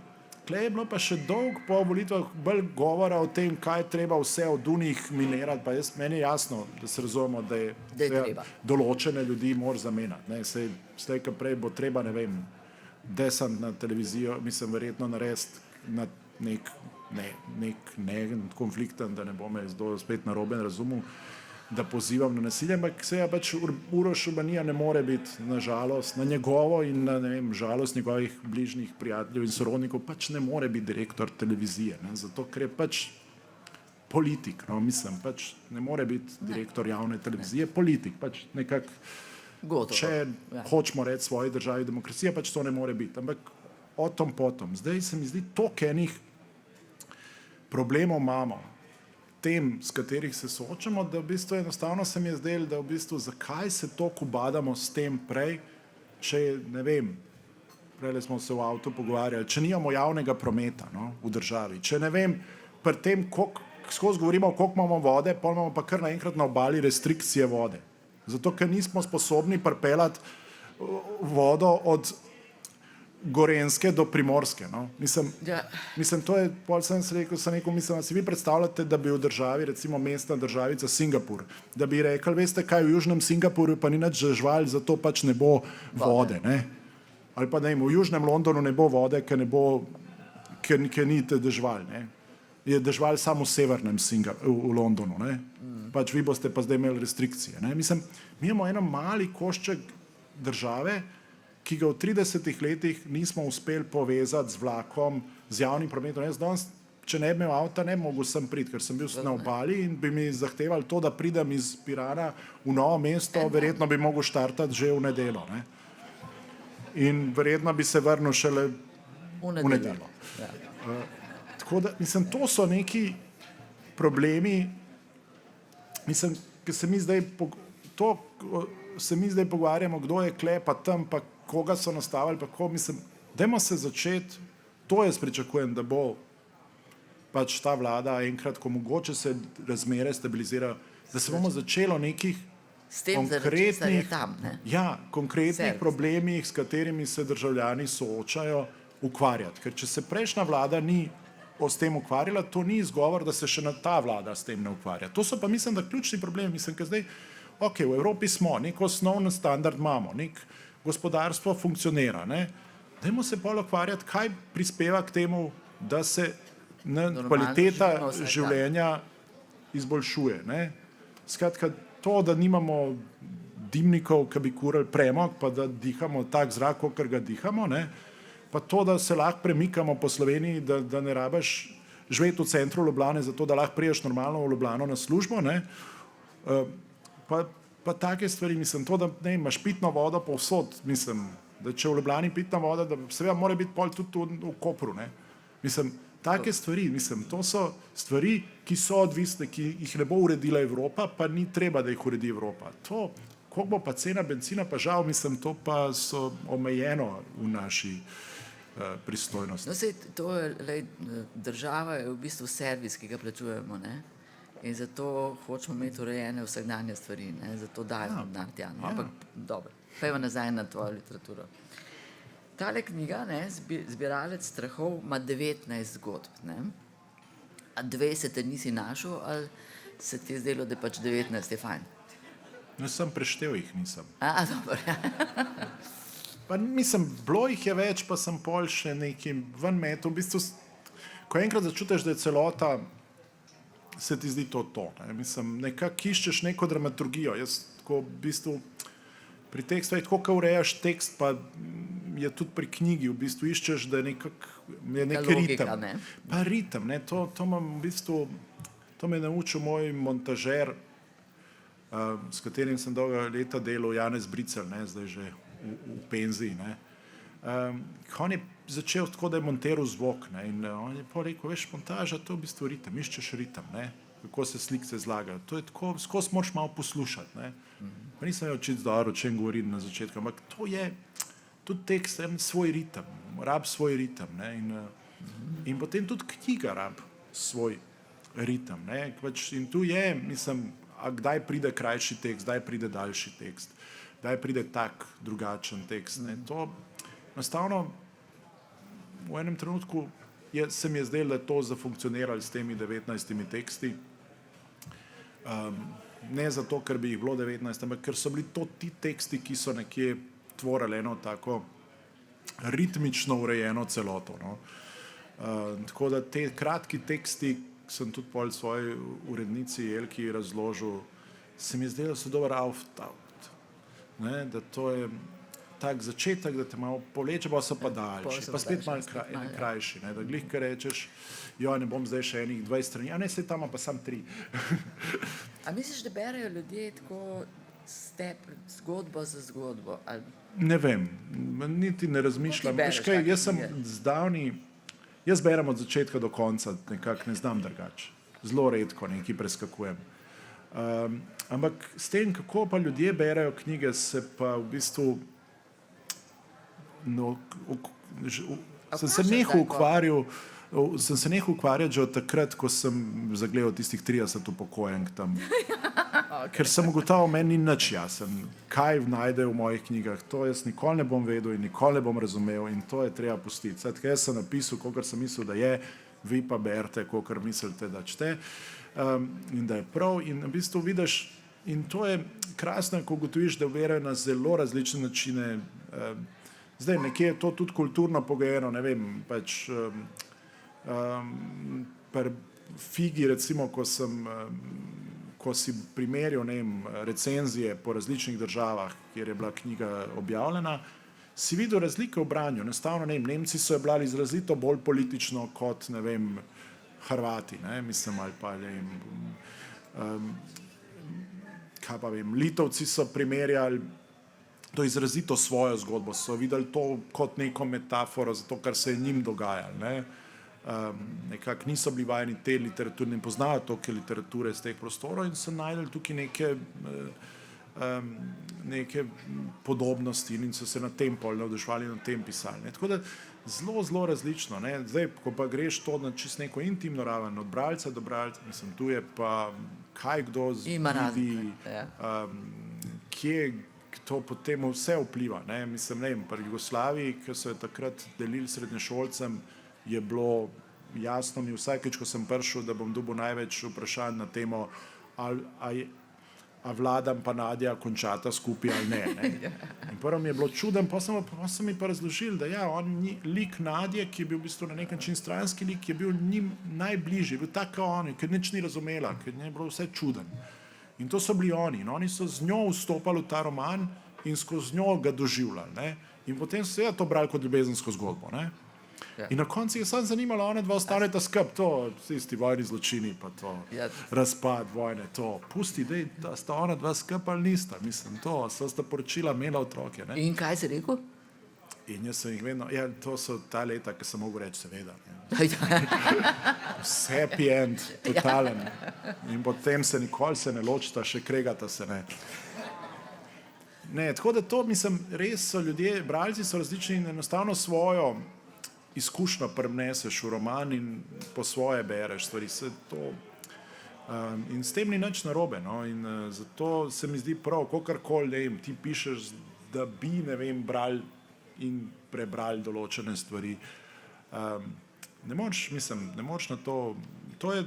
tle je bilo pa še dolg po volitvah bolj govora o tem, kaj treba vse od unih minirati, pa meni je jasno, da se razumemo, da je določene ljudi mora zamenjati. Slej, ko prej bo treba, ne vem, desant na televizijo, verjetno narediti na nek konflikten, da ne bo me spet narobe razumel, da pozivam na nasilje, ampak pač Uroš Urbanija ne more biti, na žalost, na njegovo in na žalost njegovih bližnjih prijateljev in sorodnikov, pač ne more biti direktor televizije, ne? Zato, ker je pač politik, pač ne more biti direktor javne televizije, politik, pač nekako, če hočemo reči svoji državi demokracija, pač to ne more biti, ampak o tom potom. Zdaj se mi zdi toliko enih problemov imamo, tem, s katerih se soočamo, da v bistvu enostavno se mi je zdelo, da v bistvu zakaj se toliko ubadamo s tem prej, če ne vem, prej smo se v avtu pogovarjali, če nimamo javnega prometa v državi, če ne vem, pri tem, skozi govorimo, koliko imamo vode, pol imamo pa kar naenkrat na obali restrikcije vode. Zato, ker nismo sposobni pripeljati vodo od Gorenjske do Primorske. To je, pol sem rekel, si vi predstavljate, da bi v državi, recimo mestna državica Singapur, da bi rekli, veste kaj, v južnem Singapurju pa ni nič žval, zato pač ne bo vode. Ne? Ali pa v južnem Londonu ne bo vode, ker ni dežval. Ne? Je dežval samo v severnem v Londonu. Ne? Pač vi boste pa zdaj imeli restrikcije. Ne? Mi imamo eno mali košček države, ki ga v 30 letih nismo uspeli povezati z vlakom, z javnim prometom. Jaz danes, če ne bi imel avta, ne bi mogel sem priti, ker sem bil na obali in bi mi zahtevali to, da pridem iz Pirana v Novo mesto, verjetno bi mogel štartati že v nedeljo. Ne? In verjetno bi se vrnil šele v nedeljo. Tako da, to so neki problemi, ki se mi zdaj pogovarjamo, kdo je kle, pa tam, pa koga so nastavili, pa ko, dajmo se začeti, to jaz pričakujem, da bo pač ta vlada enkrat, ko mogoče se razmere stabilizirajo, da se bomo začelo nekih konkretnih problemih, s katerimi se državljani soočajo, ukvarjati. Ker če se prejšnja vlada ni s tem ukvarjala, to ni izgovor, da se še ta vlada s tem ne ukvarja. To so pa, mislim, da ključni problemi. Mislim, ker zdaj, ok, v Evropi smo, nek osnovni standard imamo, nek gospodarstvo funkcionira, ne. Dajmo se bolj ukvarjati, kaj prispeva k temu, da se kvaliteta življenja izboljšuje, ne. Skratka, to, da nimamo dimnikov, ki bi kurili premog, pa da dihamo tak zrak, kakor ga dihamo, ne, pa to, da se lahko premikamo po Sloveniji, da ne rabiš živeti v centru Ljubljane, zato da lahko priješ normalno v Ljubljano na službo, ne, pa take stvari, mislim, to, da ne, imaš pitno vodo povsod, mislim, da če v Ljubljani pitna voda, da seveda mora biti pol tudi v Kopru, ne, mislim, take stvari, mislim, to so stvari, ki so odvisne, ki jih ne bo uredila Evropa, pa ni treba, da jih uredi Evropa. To, koliko bo pa cena bencina, pa žal, mislim, to pa so omejeno v naši pristojnosti. No, sej, to je, država je v bistvu servis, ki ga plačujemo, ne? In zato hočemo imeti urejene vsakdanje stvari, ne? Zato dajemo denar tja. No? Ampak dobro, pojmo nazaj na tvojo literaturo. Tale knjiga, ne, Zbiralec strahov, ima 19 zgodb. Ne? A 20 nisi našel, ali se ti je zdelo, da pač 19 je fajn? No, sem preštel jih, nisem. Dobro. Pa mislim, bilo jih je več, pa sem pol še nekim ven metu. V bistvu, ko enkrat začutiš, da je celota, se ti zdi to. Ne? Mislim, nekako iščeš neko dramaturgijo. Jaz tako v bistvu pri tekstu, tako ko urejaš tekst, pa je tudi pri knjigi, v bistvu iščeš, da je nek ritem. Ne? Pa ritem, ne? To imam v bistvu, to me je naučil moj montažer, s katerim sem dolga leta delal, Janez Bricelj, ne? Zdaj že v penziji. Ne? On je začel tako, da je monteral zvok, ne? In on je pa rekel, veš, montaža, to je v bistvu ritem, iščeš ritem, ne? Kako se slikce zlagajo. To je tako, skozi moraš malo poslušati. Ne? Pa nisem jo čisto dobro, o čem govorim na začetku, ampak to je, tudi tekst je svoj ritem, rab svoj ritem. Ne? In potem tudi knjiga rab svoj ritem. Ne? In tu je, mislim, a kdaj pride krajši tekst, kdaj pride daljši tekst, kdaj pride tak drugačen tekst. Ne? To enostavno v enem trenutku se mi je zdelo, da je to zafunkcioniralo s temi 19 teksti. Ne zato, ker bi jih bilo 19, ampak ker so bili to ti teksti, ki so nekje tvorili eno tako ritmično urejeno celoto. No. Tako da te kratki teksti, sem tudi pol svoji urednici Jelki razložil, se mi je zdelo, da so dober auftakt. Da to je tak začetek, da te malo povleče, pa so pa daljši, pa spet malo krajši. Ne? Da glih, kar rečeš, jo, ne bom zdaj še enih 20 strani, a ne, se tam pa sam 3. A misliš, da berejo ljudje tako zgodbo za zgodbo? Ali... Ne vem, niti ne razmišljam. Kaj, jaz sem zdavni, jaz berem od začetka do konca, nekako ne znam drugače. Zelo redko nekaj preskakujem. Ampak s tem, kako pa ljudje berejo knjige, se pa v bistvu sem se nehal ukvarjati že od takrat, ko sem zagledal tistih 30 upokojenk tam. Ker sem ugotovil, meni ni nič jasen, kaj najde v mojih knjigah. To jaz nikoli ne bom vedel in nikoli ne bom razumel in to je treba pustiti. Sedaj, jaz sem napisal, kakor sem mislil, da je, vi pa berete, kakor mislite, da čete in da je prav. In v bistvu vidiš, in to je krasno, ko ugotoviš, da verajo na zelo različne načine. Zdaj, nekje je to tudi kulturno pogojeno, ne vem, pač pri Figi, recimo, ko si primerjal, ne vem, recenzije po različnih državah, kjer je bila knjiga objavljena, si videl razlike v branju. Enostavno, ne vem, Nemci so je brali izrazito bolj politično kot, ne vem, Hrvati, ne, mislim, ali pa, ne vem, kaj pa vem, Litovci so primerjali to izrazito svojo zgodbo, so videli to kot neko metaforo za to, kar se je njim dogajalo. Ne? Nekako niso bili vajeni te literature, ne poznajo toliko literature z teh prostorov in so najdeli tukaj neke podobnosti in so se na tem pol navduševali, na tem pisali. Ne? Tako da zelo, zelo različno. Ne? Zdaj, ko pa greš to na čisto neko intimno raven, od bralca do bralca, mislim, tu je pa kaj kdo vidi, kje to potem vse vpliva. Ne? Mislim, ne vem, pri Jugoslaviji, ki so jo takrat delili srednješolcem, je bilo jasno mi vsakeč, ko sem prišel, da bom dobil največ vprašanj na temo, a Vladam pa Nadja končata skupaj ali ne. In prvo mi je bilo čuden, pa so mi pa razložili, da ja, lik Nadje, ki je bil v bistvu na nek način stranski lik, je bil njim najbližji, je bil tak kot oni, ker nič ni razumela, ker je bilo vse čuden. In to so bili oni. In oni so z njo vstopali v ta roman in skozi njo ga doživljali. Ne? In potem so to brali kot ljubezensko zgodbo. Ne? Ja. In na koncu je samo zanimalo, ona dva ostaneta skup, to tisti vojni zločini, pa to razpad vojne, to pusti, da sta ona dva skup ali nista, mislim, to so sta poročila, imela otroke. Ne? In kaj si rekel? In jaz sem jih vedno, ja, to so ta leta, ki sem mogel reči, seveda. Happy end, totalen. In potem se nikoli se ne ločita, še kregata se ne. Ne, tako da to, mislim, res so ljudje, bralci so različni in enostavno svojo izkušnjo premneseš v roman in po svoje bereš stvari. In s tem ni nič narobe. No? In zato se mi zdi prav, kakorkoli ti pišeš, da bi, ne vem, brali in prebrali določene stvari. Ne moreš na to, to je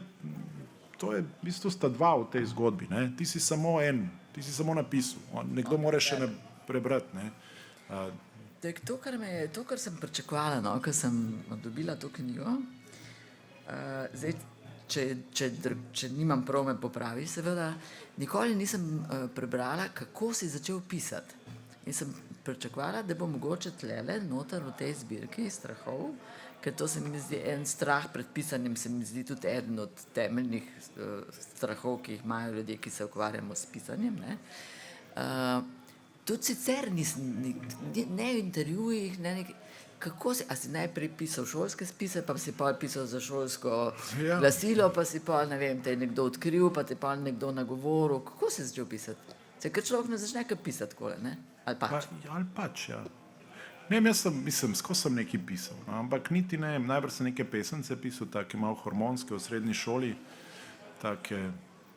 v bistvu sta dva v tej zgodbi. Ne? Ti si samo en, ti si samo napisal, nekdo mora še prebrati. Ne? To, kar sem pričakovala, no, ko sem dobila to knjigo, zdaj, če nimam prav, me popravi, seveda, nikoli nisem prebrala, kako si začel pisati. In sem pričakovala, da bo mogoče tlele noter v tej zbirki strahov, ker to se mi zdi en strah pred pisanjem, se mi zdi tudi eden od temeljnih strahov, ki jih imajo ljudje, ki se ukvarjamo s pisanjem. Ne? Tudi sicer ne v intervjujih, kako si najprej pisal šolske spise, pa si pa pisal za šolsko glasilo, pa si pa, ne vem, te je nekdo odkril, pa te pa nekdo nagovoril. Kako si začel pisati? Ker človek ne začne kaj pisati takole, ne? Ali pač? Ali pač, ja. Ne, jaz skozi sem nekaj pisal, no, ampak niti ne, najbrž sem neke pesence pisal, take malo hormonske v srednji šoli, take,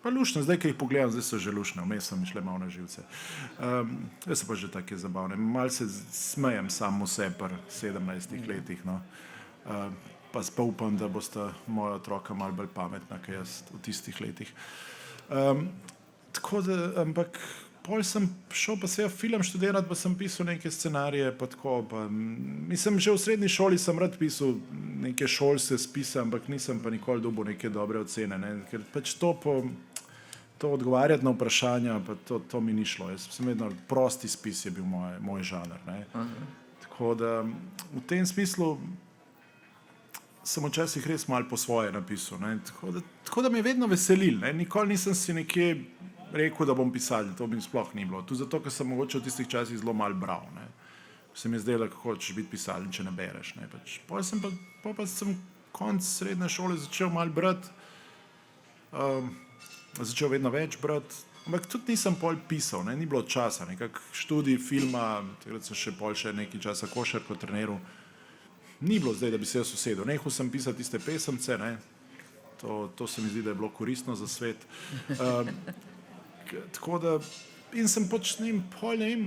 pa lušne, zdaj, ki jih pogledam, zdaj so že lušne, vmes so mi šle malo na živce. Zdaj so pa že take zabavne, malo se smejem sam vse pri 17 letih, no. Pa upam, da bosta moja otroka malo bolj pametna, kot jaz v tistih letih. Tako da, ampak pol sem šel pa seveda film študirati, pa sem pisal neke scenarije, pa tako, pa mislim, že v srednji šoli sem rad pisal neke šolske spise, ampak nisem pa nikoli dobil neke dobre ocene, ne? Ker pač to odgovarjati na vprašanja, pa to mi ni šlo. Jaz sem vedno, prosti spis je bil moj žanr, ne? Tako da v tem smislu sem včasih res malo po svoje napisal, ne? Tako da me je vedno veselil, ne? Nikoli nisem si nekje rekel, da bom pisal, to bi sploh ni bilo. Tudi zato, ker sem mogoče v tistih časih zelo malo bral. Ne. Se mi je zdelo, kako hočeš biti pisatelj, če ne bereš. Ne. Pa sem konc srednje šole začel malo brati, začel vedno več brati, ampak tudi nisem pol pisal, ne. Ni bilo časa, nekak študij filma, takrat sem še nekaj časa košarko treniral. Ni bilo zdaj, da bi se jaz usedel. Nehal sem pisati tiste pesemce, ne. To se mi zdi, da je bilo koristno za svet. Tako da, in sem pač, ne vem,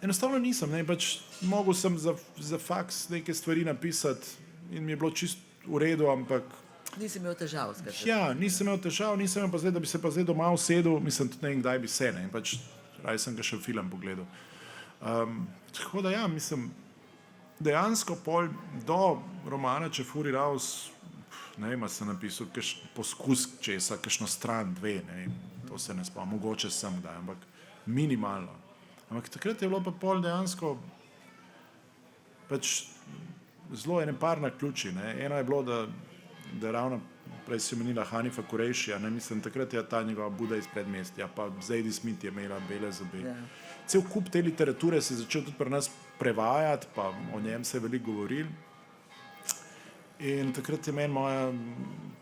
enostavno nisem, ne, pač mogel sem za faks neke stvari napisati in mi je bilo čist v redu, ampak... Nisi imel težav, skratka. Ja, nisem imel težav, nisem imel pa zdaj, da bi se pa zdaj doma usedel, mislim, tudi ne vem, kdaj bi se, ne, pač raje sem ga še film pogledal. Tako da ja, mislim, dejansko pol do romana Čefurji Raus, ne vem, sem napisal poskus česa, kakšno stran, dve, ne vem, to se ne spomnim, mogoče sem kdaj, ampak minimalno. Ampak takrat je bilo pa pol dejansko pač zelo ene par naključij, ne. Eno je bilo, da ravno prej si omenila Hanifa Kurejšija, ne, mislim, takrat je ta njegova Buda iz predmestja, pa Zadie Smith je imela Bele zobe. Cel kup te literature se je začel tudi pri nas prevajati, pa o njem se je veliko govoril. In takrat je meni moja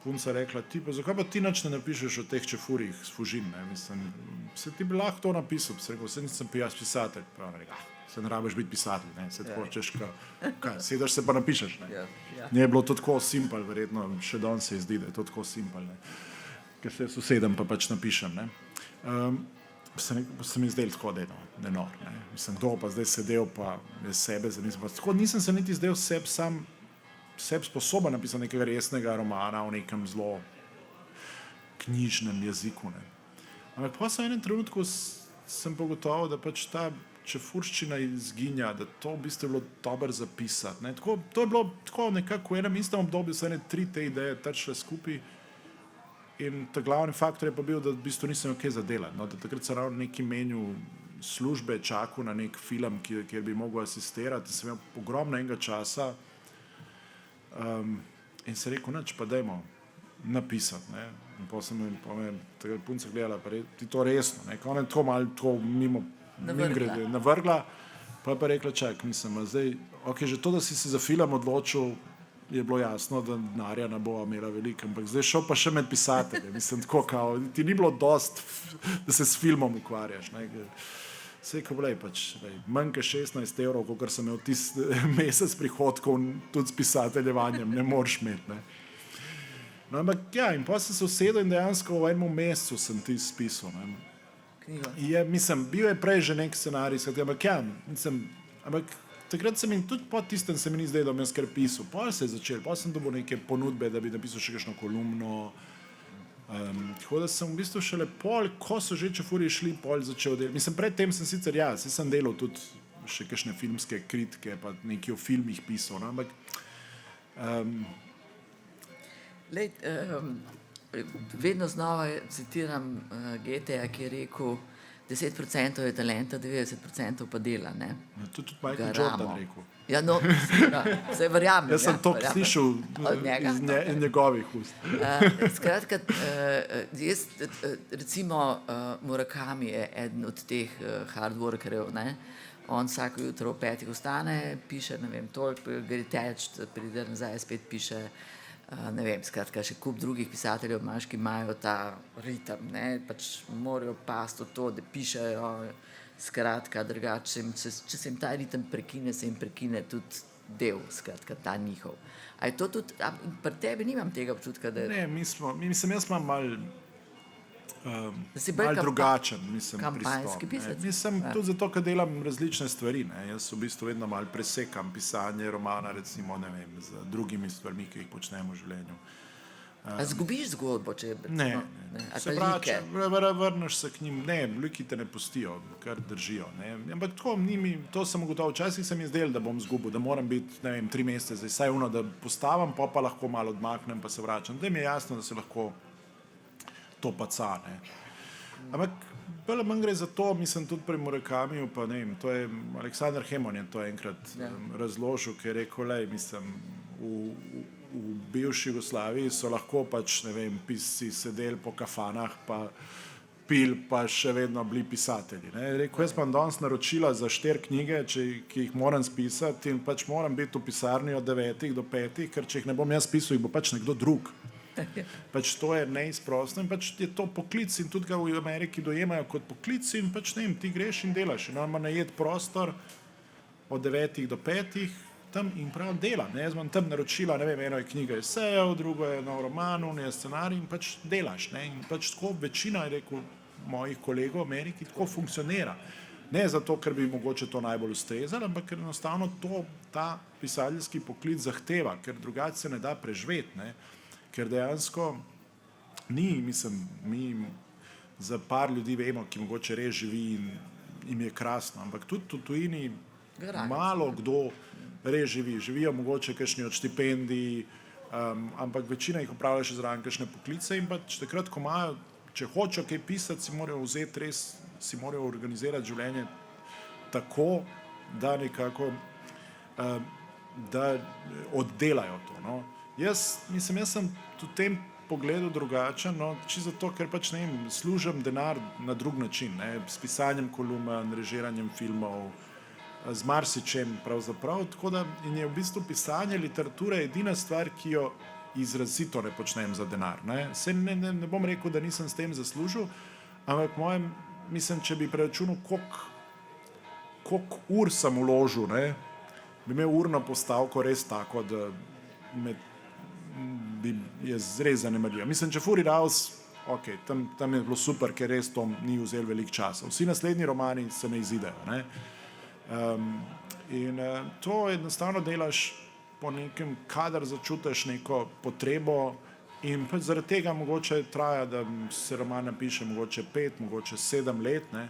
punca rekla, zakaj pa ti nič ne napišeš o teh Čefurjih s Fužin, ne, mislim, se ti bi lahko to napisal, se rekel, se nisem jaz pisatelj, pa ona rekla, se ne rabiš biti pisatelj, ne, se tako češ, kaj, sedaš se pa napišeš, ne. Ne je bilo to tako simpel, verjetno, še danes se zdi, da je to tako simpel, ne, ker se usedem pa pač napišem, ne. Se mi zdelo tako, da je nor, ne, mislim, kdo pa zdaj sedel pa je sebe zamislil, tako nisem se niti zdel sam sebi sposoben napisati nekega resnega romana v nekem zelo knjižnem jeziku. Ne. Ampak pa sem v enem trenutku sem pogotoval, da pač ta čefurščina izginja, da to v bistvu je bilo dobro zapisati. Ne. Tako, to je bilo tako nekako v enem istem obdobju, so ene 3 te ideje trčile skupaj in ta glavni faktor je pa bil, da v bistvu nisem imel kaj za delati. No, da takrat sem ravno neki menil službe, čakal na nek film, kjer bi mogel asistirati, sem imel ogromno enega časa in sem rekel, nič, pa dajmo napisati. Ne. In pa me takrat punca gledala, pa ti to resno, ne. Ona je tako malo tako mimo grede navrgla, pa rekla, čak, mislim, zdaj, ok, že to, da si se za film odločil, je bilo jasno, da denarja ne bo imela veliko, ampak zdaj šel pa še med pisatelje, mislim, tako kao, ti ni bilo dost, da se s filmom ukvarjaš, ne. Sej, ko blej, pač, manj kot 16 evrov, kolikor sem imel tisti mesec prihodkov, tudi s pisateljevanjem, ne moreš imeti, ne. No, ampak ja, in pa sem se usedel in dejansko v enem mesecu sem ti spisal, ne. Mislim, bil je prej že nek scenarij, ampak ja, ampak takrat se mi tudi po tistem se mi ni zdaj, da bom jaz kar pisal. Pa se je začel, pa sem dobil neke ponudbe, da bi napisal še kakšno kolumno. Tako da sem v bistvu šele pol, ko so že čefurji šli, pol začel delati. Mislim, predtem sem sicer, ja, sem delal tudi še kakšne filmske kritike, pa nekaj o filmih pisal, no, ampak Lej, vedno znova citiram Goetheja, ki je rekel, 10% je talenta, 90% pa dela. Ne? To je tudi Michael Jordan rekel. Ja, no, vse verjamem. Jaz sem to slišal iz njegovih ust. Skratka, jaz, recimo Murakami je eden od teh hard workerjev, ne? On vsako jutro ob 5 vstane, piše, ne vem, toliko, gre teč, pride nazaj, spet piše, ne vem, skratka, še kup drugih pisateljev imaš, ki imajo ta ritem, ne, pač morajo pasti v to, da pišejo, skratka, drugače, če se jim ta ritem prekine, se jim prekine tudi del, skratka, ta njihov. A je to tudi, pri tebi nimam tega občutka, da... Ne, mislim, jaz imam malo drugačen, mislim, kampanjski pristop. pisec. Mislim, tudi zato, ker delam različne stvari, ne. Jaz v bistvu vedno malo presekam pisanje romana, recimo, ne vem, z drugimi stvarmi, ki jih počnem v življenju. A zgubiš zgodbo, če... Ne. Se vrača, vrneš se k njim, ne, liki te ne pustijo, kar držijo, ne. Ampak tako, to sem ugotovil, včasih se mi zdelo, da bom zgubil, da moram biti, ne vem, 3 mesece, zdaj saj da postavim, pa lahko malo odmaknem, pa se vračam. Da mi je jasno, da se lahko to paca, ne. Ampak bolj manj gre za to, mislim, tudi pri Murakamiju, pa ne vem, to je Aleksandar Hemon je to enkrat razložil, ki je rekel, lej, mislim, v bivši Jugoslaviji so lahko pač, ne vem, pisci sedeli po kafanah, pa pil, pa še vedno bili pisatelji, ne. Rekel, jaz imam danes naročila za 4 knjige, ki jih moram spisati in pač moram biti v pisarni od 9 do 5, ker če jih ne bom jaz pisal, jih bo pač nekdo drug. Pač to je neizprostno in pač je to poklic in tudi ga v Ameriki dojemajo kot poklic in pač ne vem, ti greš in delaš in ima najet prostor od 9 do 5 tam in prav dela, ne, jaz imam tam naročila, ne vem, eno je knjiga esejev, drugo je nov roman, je scenarij in pač delaš, ne, in pač tako večina, je rekel, mojih kolegov v Ameriki tako funkcionira. Ne zato, ker bi mogoče to najbolj ustrezalo, ampak ker enostavno to ta pisateljski poklic zahteva, ker drugače se ne da preživeti, ne. Ker dejansko ni, mislim, mi za par ljudi vemo, ki mogoče res živi in jim je krasno, ampak tudi v tujini malo kdo res živi. Živijo mogoče kakšni od štipendij, ampak večina jih upravlja še zraven kakšne poklice in pač takrat, ko imajo, če hočejo kaj pisati, si morajo vzeti res, si morajo organizirati življenje tako, da nekako, da oddelajo to, no. Jaz sem v tem pogledu drugačen, no, čisto zato, ker pač ne vem, služim denar na drug način, ne, s pisanjem kolumn, režiranjem filmov, z marsičem pravzaprav, tako da in je v bistvu pisanje literature edina stvar, ki jo izrazito ne počnem za denar, ne. Saj ne bom rekel, da nisem s tem zaslužil, ampak mislim, če bi preračunal, koliko ur sem vložil, ne, bi imel urno postavko res tako, da je res zanemarljivo. Mislim, če Fury House, ok, tam je bilo super, ker res to ni vzel veliko časa. Vsi naslednji romani se ne izidejo, ne. In to enostavno delaš po nekem, kadar začutiš neko potrebo in pač zaradi tega mogoče traja, da se roman napiše mogoče 5, mogoče 7 let, ne.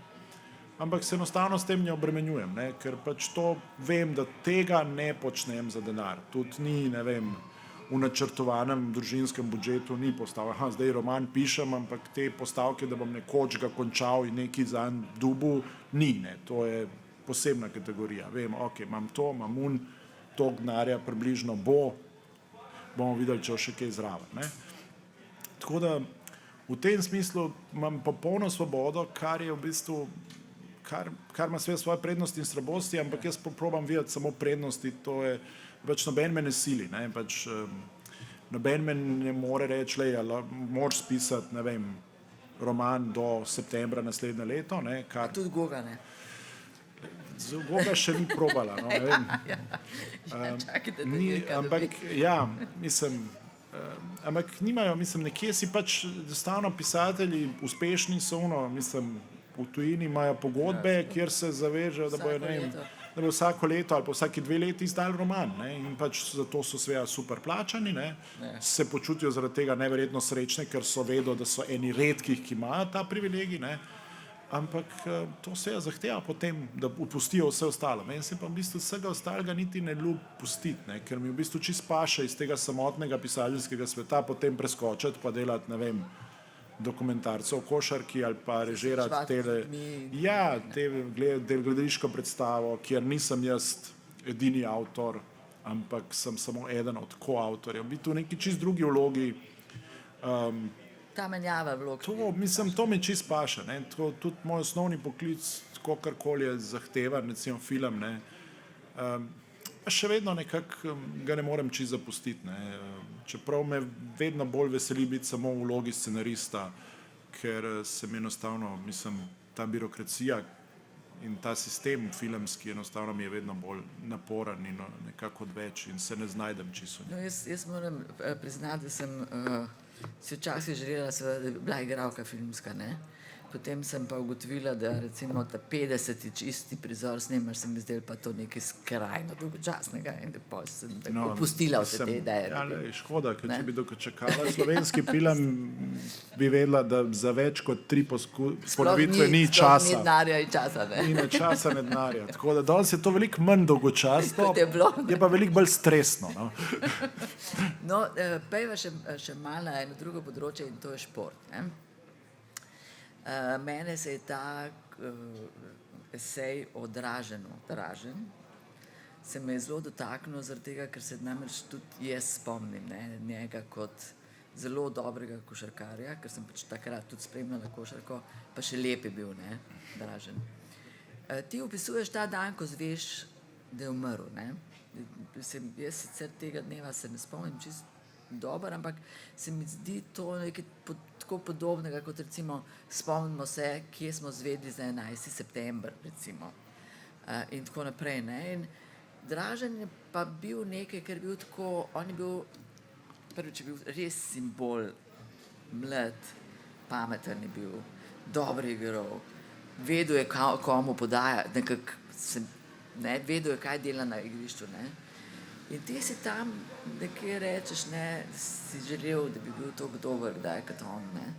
Ampak se enostavno s tem ne obremenjujem, ne, ker pač to vem, da tega ne počnem za denar. Tudi ni, ne vem, v načrtovanem družinskem budžetu ni postavka, zdaj roman pišem, ampak te postavke, da bom nekoč ga končal in neki zanj dubu, ni, ne, to je posebna kategorija. Vem, ok, imam to, imam toliko denarja približno bomo videli, če bo še kaj zraven, ne. Tako da v tem smislu imam popolno svobodo, kar je v bistvu, kar ima svoje prednosti in slabosti, ampak jaz probam videti samo prednosti, to je, pač noben me ne sili, ne, pač noben me ne more reči, moraš spisati, ne vem, roman do septembra naslednje leto, ne, kar... Tudi Goga, ne? Goga še ni probala, no, ne vem. Čakajte, ampak, ja, mislim, ampak nimajo, mislim, nekje si pač enostavno pisatelji uspešni so, mislim, v tujini imajo pogodbe, kjer se zavežejo, da bojo, ne vem, da bo vsako leto ali pa vsaki 2 leti izdali roman, ne, in pač zato so seveda super plačani, ne, se počutijo zaradi tega neverjetno srečne, ker so vedo, da so eni redkih, ki imajo ta privilegij, ne, ampak to seveda zahteva potem, da opustijo vse ostalo. Meni se pa v bistvu vsega ostalega niti ne ljub pustiti, ne, ker mi v bistvu čisto paše iz tega samotnega pisateljskega sveta potem preskočiti pa delati, ne vem, dokumentarcev o košarki ali pa režirati gledališko predstavo, kjer nisem jaz edini avtor, ampak sem samo eden od koavtorjev. Biti v neki čist drugi vlogi. Ta menjava vlog. To mi čist paše, ne. Tudi moj osnovni poklic, kakorkoli je zahtevan, recimo film, ne. Pa še vedno nekako ga ne morem čisto zapustiti, ne. Čeprav me vedno bolj veseli biti samo v vlogi scenarista, ker se mi enostavno, mislim, ta birokracija in ta sistem filmski enostavno mi je vedno bolj naporen in nekako odveč in se ne znajdem čisto. No, jaz moram priznati, da sem si včasih želela, da bi bila igralka filmska, ne. Potem sem pa ugotovila, da recimo ta 50. isti prizor snemaš, se mi zdelo pa to nekaj skrajno dolgočasnega in da sem opustila vse te ideje. Ja, škoda, ker če bi dočakala slovenski film, bi vedela, da za več kot 3 ponovitve ni časa. Ni denarja in časa, ne. Ni časa, ne denarja. Tako da danes je to veliko manj dolgočasno, je pa veliko bolj stresno, no. No, pejva še malo na eno drugo področje in to je šport, ne. Mene se je ta esej o Dražen, se me je zelo dotaknil, zaradi tega, ker se namreč tudi jaz spomnim, ne, njega kot zelo dobrega košarkarja, ker sem pač takrat tudi spremljala košarko, pa še lep je bil, ne, Dražen. Ti opisuješ ta dan, ko zveš, da je umrl, ne. Jaz sicer tega dneva se ne spomnim čisto dobro, ampak se mi zdi to nekaj tako podobnega, kot recimo spomnimo se, kje smo zvedli za 11. september, recimo, in tako naprej, ne. In Dražen je pa bil nekaj, ker je bil tako, on je bil, prvič je bil res simbol, mlad, pameten je bil, dobro igral, vedel je, komu podaja, nekako, vedel je, kaj dela na igrišču, ne. In ti si tam nekje rečeš, ne, si želel, da bi bil toliko dober, kdaj kot on, ne.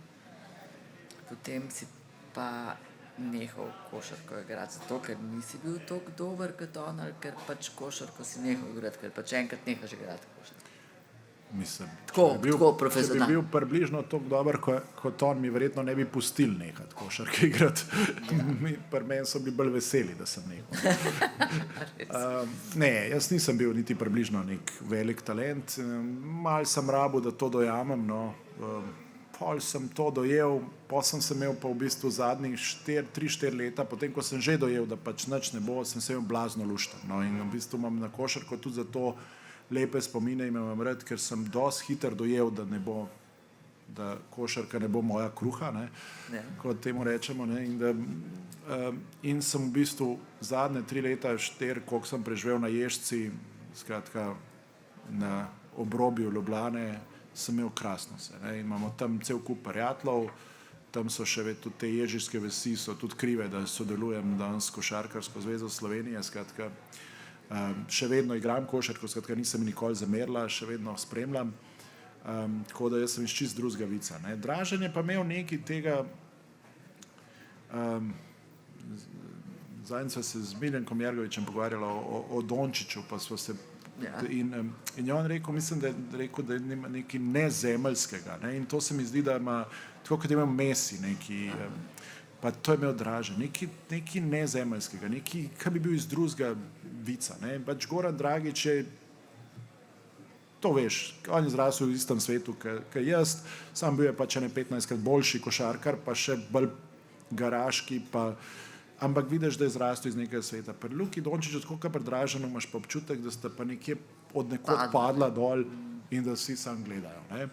Potem si pa nehal košarko igrati, zato ker nisi bil toliko dober kot on, ali ker pač košarko si nehal igrati, ker pač enkrat nehaš igrati košarko. Mislim, tako profesionalno. Če bi bil približno toliko dober kot on, mi verjetno ne bi pustili nehati košarke igrati. Pri meni so bili bolj veseli, da sem nehal. Ne, jaz nisem bil niti približno nek velik talent. Malo sem rabil, da to dojamem, no. Pol sem to dojel, pol sem se imel pa v bistvu zadnjih 3-4 leta, potem ko sem že dojel, da pač nič ne bo, sem se imel blazno lušten. No, in v bistvu imam na košarko tudi zato lepe spomine imam rad, ker sem dosti hitro dojel, da košarka ne bo moja kruha, ne, kot temu rečemo, ne, in sem v bistvu zadnje 3 leta, 4, koliko sem preživel na Ježci, skratka na obrobju Ljubljane, sem imel krasno se, ne, imamo tam cel kup prijateljev, tam so še tudi te ježiške vasi, so tudi krive, da sodelujem danes s Košarkarsko zvezo Slovenije, skratka, Še vedno igram košarko, skratka nisem mi nikoli zamerila, še vedno spremljam. Tako da jaz sem iz čist drugega vica. Ne. Dražen je pa imel nekaj tega, zadnjič sva se z Miljenkom Jergovičem pogovarjala o Dončiću, pa smo se in je on rekel, mislim, da je rekel, da ima nekaj nezemeljskega, ne? In to se mi zdi, da ima, tako kot ima Messi neki, pa to je imel Dražen, nekaj nezemeljskega, nekaj, kar bi bil iz drugega vica, ne? Pač Goran Dragić je, to veš, on je zrasel v istem svetu, kot jaz, sam bil je pač 15krat boljši košarkar, pa še bolj garaški, pa ampak vidiš, da je zrastel iz nekega sveta. Pri Luki Dončiću, tako kot pri Draženu, imaš pa občutek, da sta pa nekje od nekod padla dol in da vsi sam gledajo. Ne?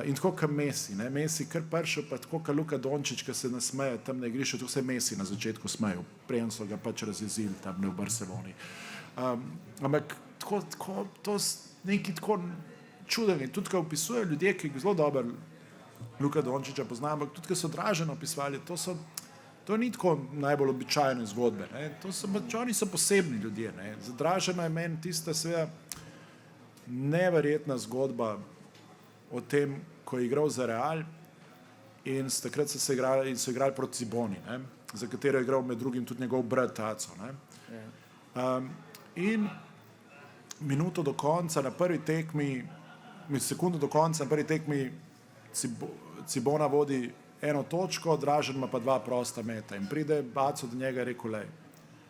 In tako kot Messi, ne? Messi kar prišel, pa tako kot Luka Dončić, ki se nasmeje tam na igrišču, tako se je Messi na začetku smejal, preden so ga pač razjezili tam v Barceloni. Ampak tako, to nekaj tako čudeni, tudi ko opisujejo ljudje, ki zelo dobro Luka Dončića poznajo, ampak tudi ko so Dražena opisovali, to ni tako najbolj običajne zgodbe. Ne? Oni so posebni ljudje. Ne? Za Dražena je meni tista seveda neverjetna zgodba o tem, ko je igral za Real in takrat so igrali proti Ciboni, ne? Za katero je igral med drugim tudi njegov brat Aco. In minuto do konca na prvi tekmi, sekundo do konca na prvi tekmi Cibona vodi 1 točko, Dražen ima pa 2 prosta meta in pride Aco do njega in rekel, lej,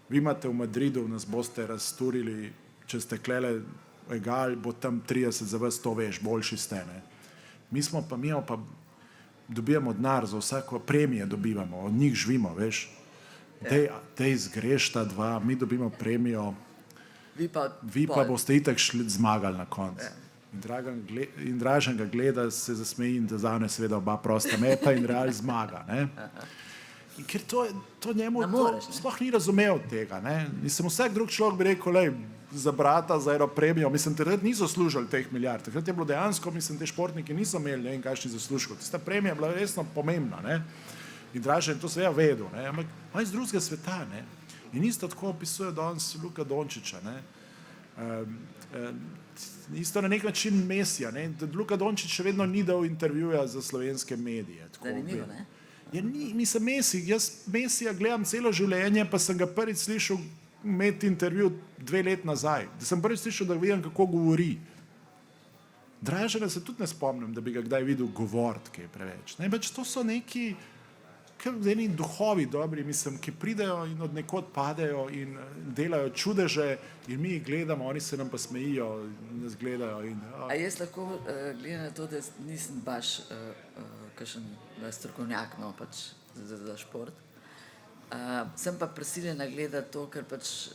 vi imate v Madridu, nas boste razturili, če ste klele egal, bo tam 30 za vas, to veš, boljši ste, ne. Mi pa dobivamo denar za vsako, premije dobivamo, od njih živimo, veš. Dej zgreš ta 2, mi dobimo premijo, vi pa boste itak zmagali na koncu. In Dražen ga gleda, se zasmeji in da zane seveda oba prosta meta in Real zmaga. Ne? In ker to njemu sploh ni razumel tega. Ne? Mislim, vsak drug človek bi rekel, lej, za brata, za eno premijo, mislim, takrat niso služili teh milijard. Takrat je bilo dejansko, mislim, te športniki niso imeli, ne vem, kakšni zaslužki. Tista premija je bila resno pomembna. Ne? In Dražen to seveda vedel, ne? Ampak on je iz drugega sveta. Ne? In isto tako opisuje danes Luka Dončića. Isto na nek način Messija. Luka Dončić še vedno ni dal intervjuja za slovenske medije. Zanimivo, ne? Nisem Messi, jaz Messija gledam celo življenje, pa sem ga prvič slišal imeti intervju 2 let nazaj. Da sem prvič slišal, da vidim, kako govori. Dražena se tudi ne spomnim, da bi ga kdaj videl govoriti, kaj je preveč. Pač to so neki duhovi dobri, mislim, ki pridejo in od nekod padejo in delajo čudeže in mi jih gledamo, oni se nam pa smejijo in nas gledajo. A jaz lahko gledam na to, da nisem baš kakšen strokovnjak, no, pač za šport. Sem pa prisiljena gledati to, ker pač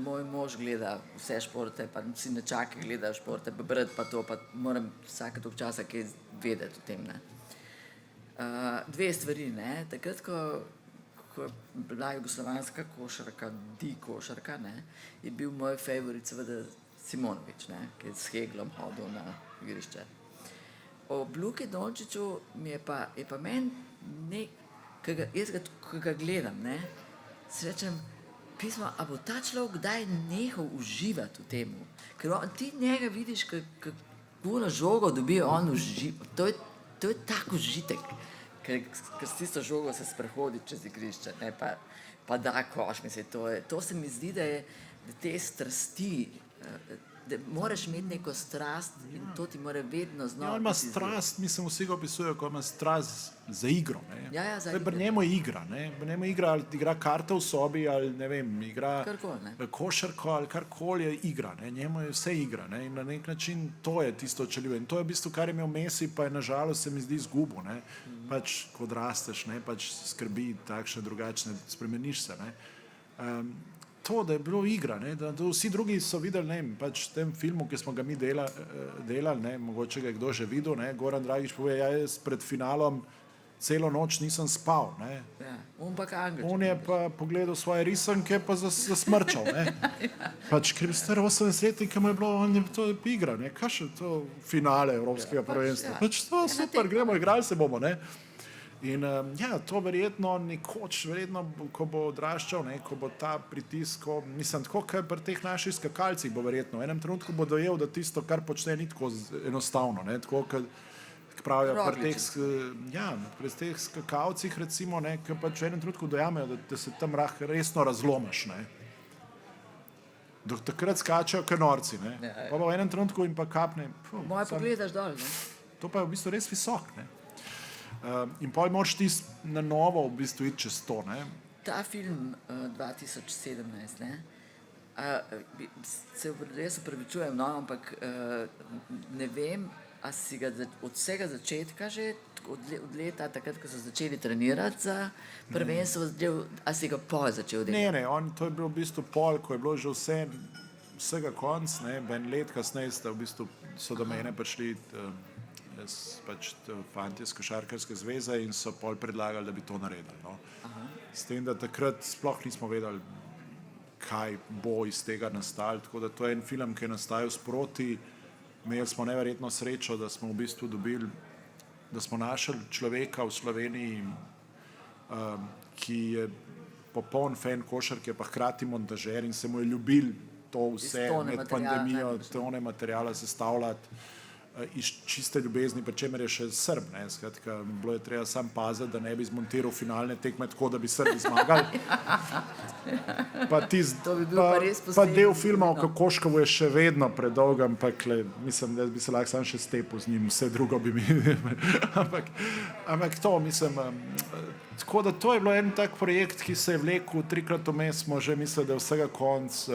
moj mož gleda vse športe, pa vsi nečaki gledajo športe, pa brati pa to, pa moram vsake toliko časa kaj vedeti o tem, ne. 2 stvari, ne. Takrat, ko je bila jugoslovanska košarka, košarka, ne, je bil moj favorit seveda Simonović, ne, ki je s Heglom hodil na igrišče. Ob Luki Dončiću je pa meni, ko ga gledam, ne, se rečem, pismo, a bo ta človek kdaj nehal uživati v temu? Ker ti njega vidiš, kako na žogo dobi on uživo. To je tak užitek, ker s tisto žogo se sprehodi čez igrišče, ne, pa da koš, mislim, to se mi zdi, da te strasti, da moraš imeti neko strast in to ti mora vedno znova. On ima strast, mislim, vsi ga opisujejo, ko ima strast za igro. Ne. Ja, za igro. Pri njemu je igra, ne. Pri njemu igra, ali igra karte v sobi, ali ne vem, igra košarko, ali karkoli je igra. Ne. Njemu je vse igra. Ne. In na nek način to je tisto očeljivo. In to je v bistvu, kar je imel Messi, pa je nažalost se mi zdi izgubo. Ne. Pač, ko odrasteš, ne, pač skrbi takšne, drugačne, spremeniš se. Ne. To, da je bilo igra, ne, da vsi drugi so videli, ne vem, pač v tem filmu, ki smo ga mi delali, ne, mogoče ga je kdo že videl, ne, Goran Dragić pove, jaz pred finalom celo noč nisem spal, ne. Ja, on je pa pogledal svoje risanke, pa zasmrčal, ne. Pač, ker je star 80-letnik, mu je bilo, to je igra, ne, kaj še to finale Evropskega prvenstva. Pač to super, gremo, igrali se bomo, ne. In ja, to verjetno nekoč, verjetno, ko bo odraščal, ne, ko bo ta pritisk, mislim, tako kot pri teh naših skakalcih, bo verjetno v enem trenutku bo dojel, da tisto, kar počne, ni tako enostavno. Ne, tako kot pravijo pri teh skakalcih, recimo, ki pač v enem trenutku dojamejo, da se tam resno razlomaš. Ne. Do takrat skačejo kot norci. Pa v enem trenutku jim pa kapne. Moje pogledaš dol. Ne? To pa je v bistvu res visok. Ne. In pol moraš ti na novo v bistvu iti čez to. Ne. Ta film 2017, ne? Se res upravičujem, no, ampak ne vem, a si ga od vsega začetka že, od leta takrat, ko so začeli trenirati za prvenstvo, a si ga pol začel delati? Ne, to je bilo v bistvu pol, ko je bilo že vsega konc, ne, en let kasneje so do mene prišli pač fantje iz Košarkarske zveze in so pol predlagali, da bi to naredili. No. S tem, da takrat sploh nismo vedeli, kaj bo iz tega nastalo, tako da to je en film, ki je nastajal sproti. Imeli smo neverjetno srečo, da smo v bistvu dobili, da smo našli človeka v Sloveniji, ki je popoln fan košarke, pa hkrati montažer in se mu je ljubil to vse med pandemijo, tone materijala sestavljati iz čiste ljubezni, pri čemer je še Srb. Ne? Skratka, bilo je treba sam paziti, da ne bi zmontiral finalne tekme tako, da bi Srbi zmagali. Pa del filma o Kokoškovu je še vedno predolg, ampak mislim, da bi se lahko sam še stepil z njim, vse drugo bi mi... ampak to, mislim... Tako da to je bilo en tak projekt, ki se je vlekel 3-krat vmes, smo že mislili, da je vsega konc...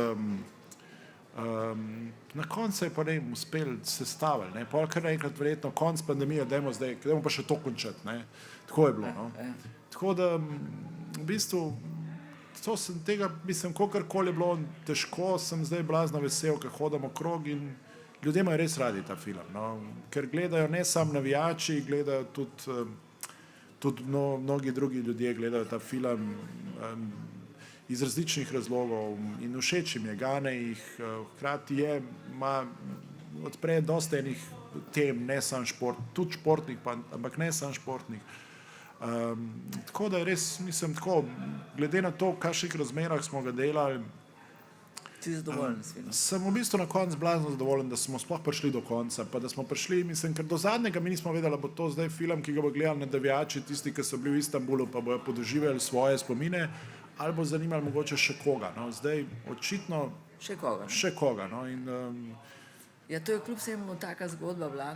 Na koncu je pa ne uspel sestaviti, pol kar naenkrat verjetno konc pandemije, dajmo pa še to končati, ne. Tako je bilo, no. Tako da v bistvu to sem tega, mislim, kakorkoli je bilo težko, sem zdaj blazno vesel, ker hodam okrog in ljudje imajo res radi ta film, no. Ker gledajo ne samo navijači, gledajo tudi mnogi drugi ljudje gledajo ta film iz različnih razlogov in všeč jim je, gane jih, hkrati odpre dosti enih tem, ne samo tudi športnih, ampak ne samo športnih. Tako da je res, mislim, tako, glede na to, v kakšnih razmerah smo ga delali, si zadovoljen s filmom? Sem v bistvu na koncu blazno zadovoljen, da smo sploh prišli do konca, pa da smo prišli, mislim, ker do zadnjega mi nismo vedeli, da bo to zdaj film, ki ga bo gledali navijači, tisti, ki so bili v Istanbulu, pa bojo podoživeli svoje spomine, ali bo zanimalo mogoče še koga. No. Zdaj očitno še koga. No. In, ja, to je kljub vsemu taka zgodba bila,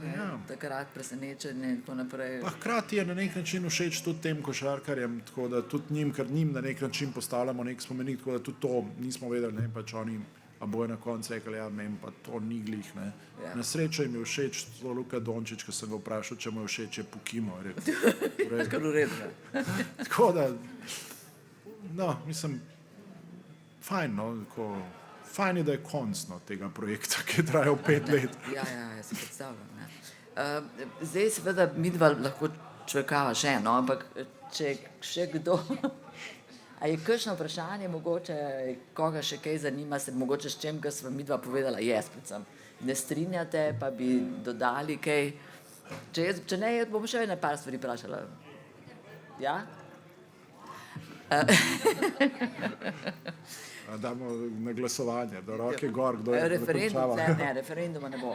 takrat presenečenje in tako naprej. Pa hkrati je na nek način všeč tudi tem košarkarjem, tako da tudi njim, ker njim na nek način postavljamo nek spomenik, tako da tudi to nismo vedeli, ne, pač oni, a bojo na koncu rekli, ja, mem, pa to ni glih, ne. Ja. Na srečo jim je všeč Luka Dončić, ko sem ga vprašal, če mu je všeč, je pokimo. Kar v redu. Tako da, no, mislim, fajn, no, fajn je, da je konc tega projekta, ki je trajal 5 let. Ja, se predstavljam. Zdaj seveda midva lahko čvekava še, no, ampak če še kdo, a je kakšno vprašanje, mogoče koga še kaj zanima, se mogoče s čem, kar sva midva povedala, jaz predvsem, ne strinjate, pa bi dodali kaj, če ne, bom še ene par stvari vprašala. Ja? Damo na glasovanje, do roke gor, kdo je dokončava. Ne, referenduma ne bo.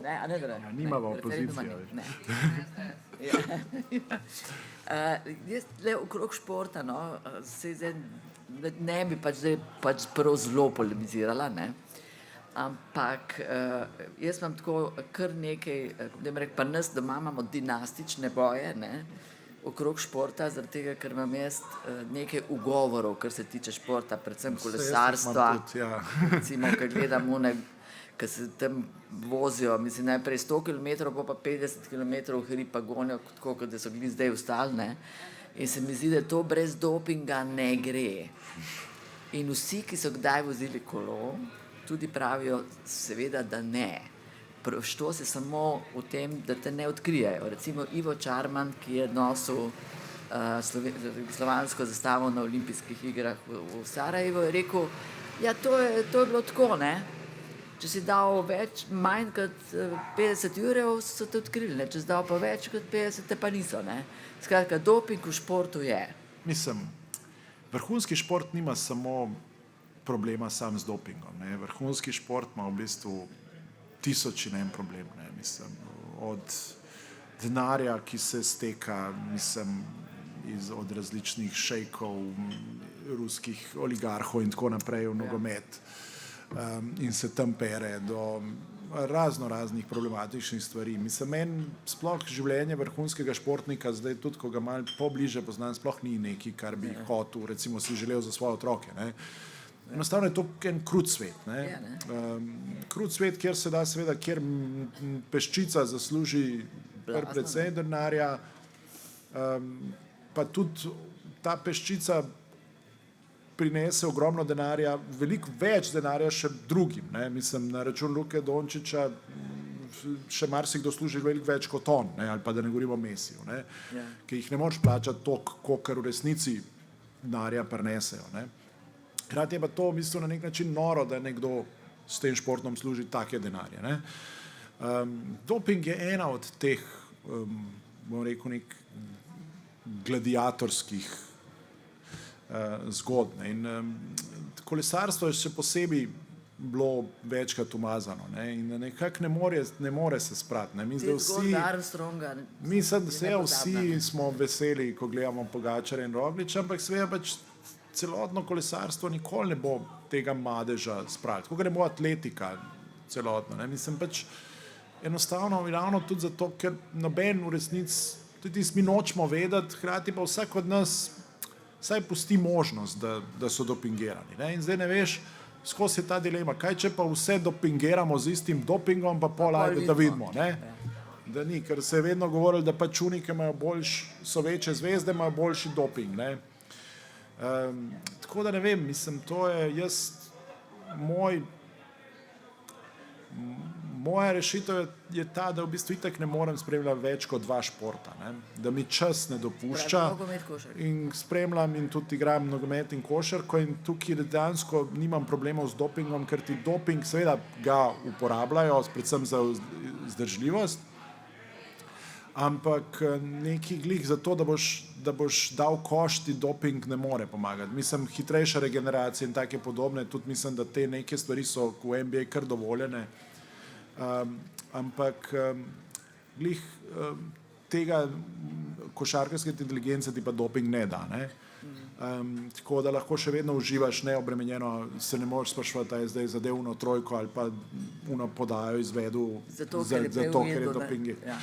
Ne, a ne gre? Ja, nimava opozicija. Jaz le okrog športa, no, ne bi pač prav zelo polemizirala, ne, ampak jaz imam tako kar nekaj, pa nas doma imamo dinastične boje, ne, okrog športa, zaradi tega, ker imam jaz nekaj ugovorov, kar se tiče športa, predvsem kolesarstva, recimo, ker gledam ki se tam vozijo, mislim, najprej 100 km, pa 50 km hripa gonijo, tako da so bili zdaj ostali, ne, in se mi zdi, da to brez dopinga ne gre. In vsi, ki so kdaj vozili kolo, tudi pravijo, seveda, da ne. Što se samo v tem, da te ne odkrijajo. Recimo Ivo Čarman, ki je nosil slovansko zastavo na olimpijskih igrah v Sarajevu, je rekel, ja, to je bilo tako, ne. če si dal manj kot 50 jurjev, so te odkrili, ne? Če si dal pa več kot 50, te pa niso. Ne? Skratka, doping v športu je. Mislim, vrhunski šport nima samo problema sam z dopingom. Ne. Vrhunski šport ima v bistvu tisoč in en problem. Ne. Mislim, od denarja, ki se steka, mislim, od različnih šejkov, ruskih oligarhov in tako naprej v nogomet in se tam pere do raznih problematičnih stvari. Mislim, meni sploh življenje vrhunskega športnika, zdaj tudi, ko ga malo pobliže poznam, sploh ni nekaj, kar bi hotel, recimo si želel za svoje otroke. Ne. Enostavno je to en krut svet. Ne. Krut svet, kjer se da seveda, kjer peščica zasluži precej denarja, pa tudi ta peščica prinese ogromno denarja, veliko več denarja še drugim. Ne. Mislim, na račun Luke Dončića še marsikdo služi veliko več kot on, ne, ali pa da ne govorimo o Mesiju, ne, ki jih ne moreš plačati toliko, kolikor v resnici denarja prinesejo. Ne. Hkrati je pa to v bistvu na nek način noro, da nekdo s tem športom služi take denarje. Ne. Doping je ena od teh, bom rekel, nek gladiatorskih zgodb. In kolesarstvo je še posebej bilo večkrat umazano, ne, in nekako ne more se sprati. Ne. Mi zdaj vsi smo veseli, ko gledamo Pogačarja in Rogliča, ampak seveda pač celotno kolesarstvo nikoli ne bo tega madeža spraviti, kot ne bo atletika celotno. Ne. Mislim pač enostavno ravno tudi zato, ker noben v resnici, tudi mi nočemo vedeti, hkrati pa vsak od nas vsaj pusti možnost, da so dopingirani. Ne? In zdaj ne veš, skozi je ta dilema, kaj če pa vse dopingiramo z istim dopingom, pa ajde, da vidimo. Ne? Da ni, ker se je vedno govorilo, da pač unike so večje zvezde, imajo boljši doping. Ne? Tako da ne vem, mislim, to je moja rešitev je ta, da v bistvu itak ne morem spremljati več kot 2 športa. Ne? Da mi čas ne dopušča in spremljam in tudi igram nogomet in košarko in tukaj dejansko nimam problemov z dopingom, ker ti doping seveda ga uporabljajo, predvsem za vzdržljivost, ampak neki glih za to, da boš dal koš, ti doping ne more pomagati. Mislim, hitrejša regeneracija in take podobne, tudi mislim, da te neke stvari so v NBA kar dovoljene. Ampak glih tega košarkarske inteligence ti pa doping ne da. Ne? Tako da lahko še vedno uživaš neobremenjeno, se ne moreš sprašovati, da je zdaj zadevno trojko ali pa podajo izvedel zato, ker je doping. Ja.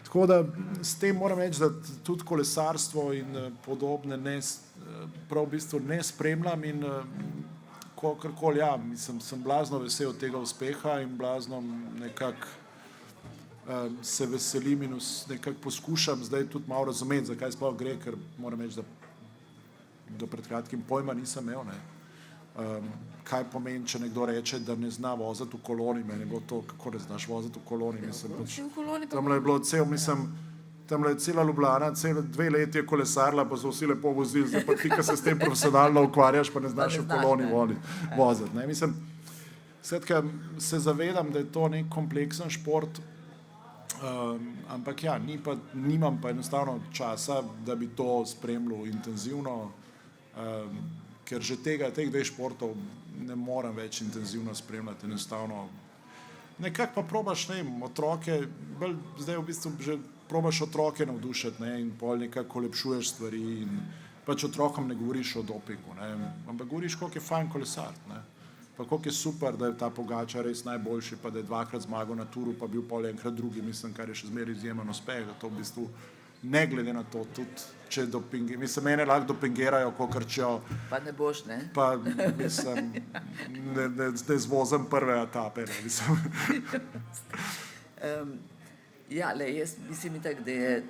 Tako da s tem moram reči, da tudi kolesarstvo in podobne prav v bistvu ne spremljam in kakorkoli, ja, mislim, sem blazno vesel tega uspeha in blazno nekako se veselim in nekako poskušam zdaj tudi malo razumeti, zakaj sploh gre, ker moram reči, da do pred kratkim pojma nisem imel. Ne. Kaj pomeni, če nekdo reče, da ne zna voziti v koloni, meni je bilo to, kako ne znaš voziti v koloni. Mislim, tam je bilo tam je cela Ljubljana, 2 leti je kolesarila, pa so vsi lepo vozili, zdaj pa ti, ki se s tem profesionalno ukvarjaš, pa ne znaš v koloni voziti. Ne? Mislim, skratka, se zavedam, da je to nek kompleksen šport, ampak ja, nimam pa enostavno časa, da bi to spremljal intenzivno, ker že teh 2 športov ne morem več intenzivno spremljati, enostavno. Nekako pa probaš, ne vem, otroke, zdaj v bistvu že probaš otroke navdušiti, ne, in pol nekako lepšuješ stvari in pač otrokom ne govoriš o dopingu, ne, ampak govoriš, koliko je fajn kolesariti, ne, pa koliko je super, da je ta Pogačar res najboljši, pa da je 2-krat zmagal na turu, pa bil pol enkrat drugi, mislim, kar je še zmeraj izjemen uspeh, da to v bistvu ne glede na to, tudi če mislim, mene lahko dopingirajo, ko krčijo. Pa ne boš, ne? Pa, mislim, ne zvozem prve etape, ne, mislim. Ja, jaz mislim itak, da je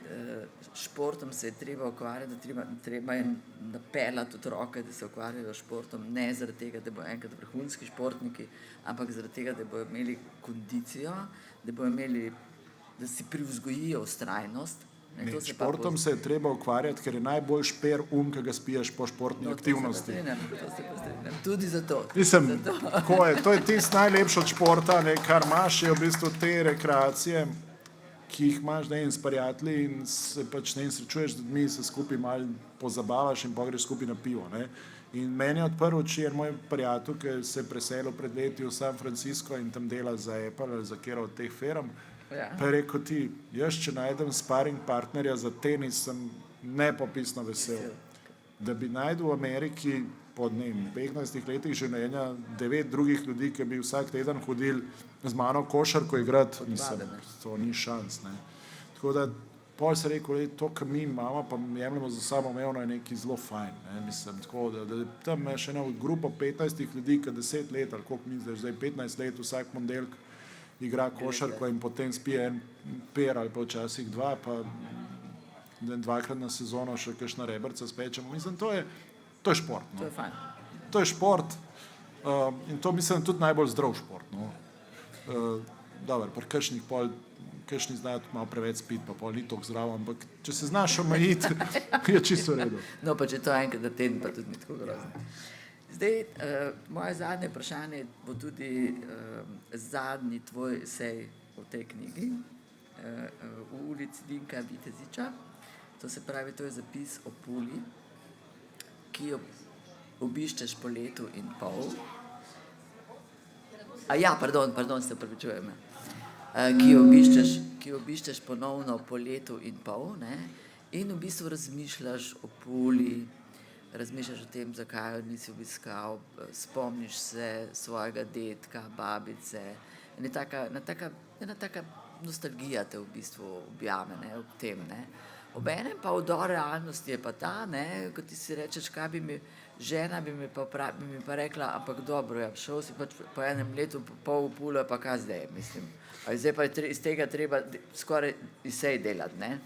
športom se je treba ukvarjati, da treba je napeljati otroke, da se ukvarjajo športom, ne zaradi tega, da bo enkrat vrhunski športniki, ampak zaradi tega, da bojo imeli kondicijo, da si privzgojijo vztrajnost, Ne, to se pa Športom se je treba ukvarjati, ker je najbolj šper ki ga spiješ po športni aktivnosti. To se pa strinjam. Tudi zato. Mislim, to je tisto najlepše od športa, ne, kar imaš, je v bistvu te rekreacije, ki jih imaš s prijatelji in se pač srečuješ z ljudmi, se skupaj malo pozabavaš in pogreš skupaj na pivo. Ne. In meni je odprl oči en moj prijatelj, ki se je preselil pred leti v San Francisco in tam dela za Apple ali za kjer od teh firm. Ja. Pa je rekel ti, jaz če najdem sparing partnerja za tenis, sem nepopisno vesel. Da bi najdel v Ameriki po 15 letih življenja 9 drugih ljudi, ki bi vsak teden hodili z mano košarko igrati, to ni šans. Ne. Tako da pol se rekel, to, kar mi imamo, pa jemljamo za samoumevno, je nekaj zelo fajn. Ne. Mislim, tako da tam je še ena grupa 15 ljudi, ki 10 let, ali koliko mi zdaj 15 let vsak ponedeljek igra košarko in potem spije en per ali pa včasih dva, pa dvakrat na sezono še kakšna rebrca spečemo. Mislim, to je šport. No. To je fajn. To je šport in to mislim tudi najbolj zdrav šport. No. Dobar, pri kakšni znajo malo preveč spiti, pa pol ni toliko zdravo, ampak če se znaš omejiti, je čisto v redu. No, pa če to enkrat na teden, pa tudi ni tako grozno. Zdaj, moje zadnje vprašanje bo tudi zadnji tvoj esej v tej knjigi, v ulici Vinka Viteziča. To se pravi, to je zapis o Puli, ki jo obiščeš po letu in pol. Pardon, se opravičujem. Ki jo obiščeš ponovno po letu in pol, ne? In v bistvu razmišljaš o Puli, razmišljaš o tem, zakaj jo nisi obiskal, spomniš se svojega dedka, babice. Ena taka nostalgija te v bistvu objame, ne, ob tem. Ne. Obenem pa vdor realnosti je pa ta, ne, ko ti si rečeš, kaj bi mi, žena bi mi pa rekla, ampak dobro, ja, šel si pač po enem letu pol v Pulo, pa kaj zdaj, mislim. Zdaj pa je iz tega treba skoraj vsej delati, ne.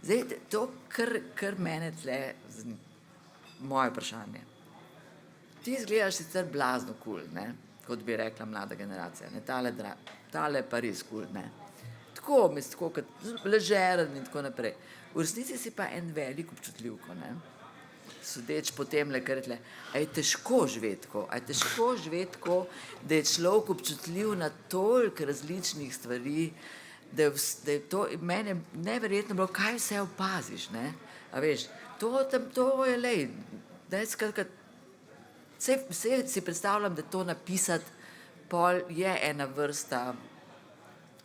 Zdaj, to kar mene tle moje vprašanje. Ti izgledaš sicer blazno kul, ne, kot bi rekla mlada generacija, ne, tale pa res kul, ne. Tako, mislim, tako kot ležeren in tako naprej. V resnici si pa en velik občutljivko, ne. Sodeč po temle, kar je tle. A je težko živeti tako, da je človek občutljiv na toliko različnih stvari, da je to mene neverjetno bilo, kaj vse opaziš, ne. A veš, to je lej, da je skratka, vse si predstavljam, da to napisati pol je ena vrsta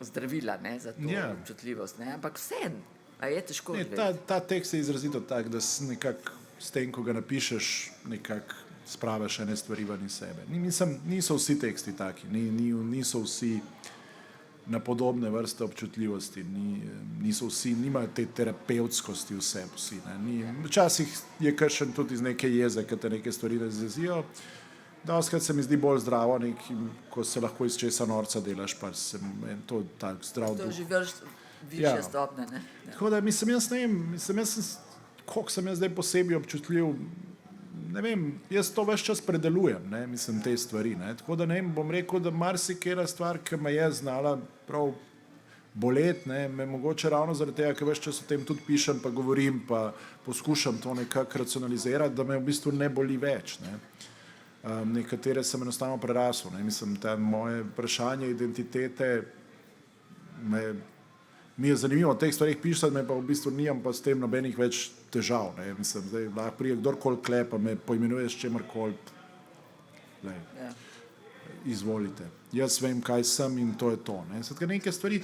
zdravila, ne, za to občutljivost, ne, ampak vseeno, a je težko živeti. Ta tekst je izrazito tak, da nekako s tem, ko ga napišeš, nekako spraviš ene stvari ven iz sebe. Niso vsi teksti taki, niso vsi na podobne vrste občutljivosti, niso vsi, nimajo te terapevtskosti vsi. Včasih je kakšen tudi iz neke jeze, ki te neke stvari razjezijo. Dostikrat se mi zdi bolj zdravo, ko se lahko iz česa norca delaš, pa se to tak zdrav duh. To že višje stopne, ne? Tako da, koliko sem jaz zdaj posebej občutljiv, ne vem, jaz to ves čas predelujem, ne, mislim, te stvari, ne, tako da ne vem, bom rekel, da marsikera stvar, ki me je znala prav boleti, ne, me mogoče ravno zaradi tega, ker ves čas o tem tudi pišem, pa govorim, pa poskušam to nekako racionalizirati, da me v bistvu ne boli več, ne. Nekatere sem enostavno prerasel, ne, mislim, moje vprašanje identitete mi je zanimivo o teh stvarih pisati, me pa v bistvu nimam pa s tem nobenih več težav, ne, mislim, zdaj lahko prije kdorkoli klepa, me poimenuje s čemarkoli, izvolite. Jaz vem, kaj sem in to je to, ne, sedaj neke stvari,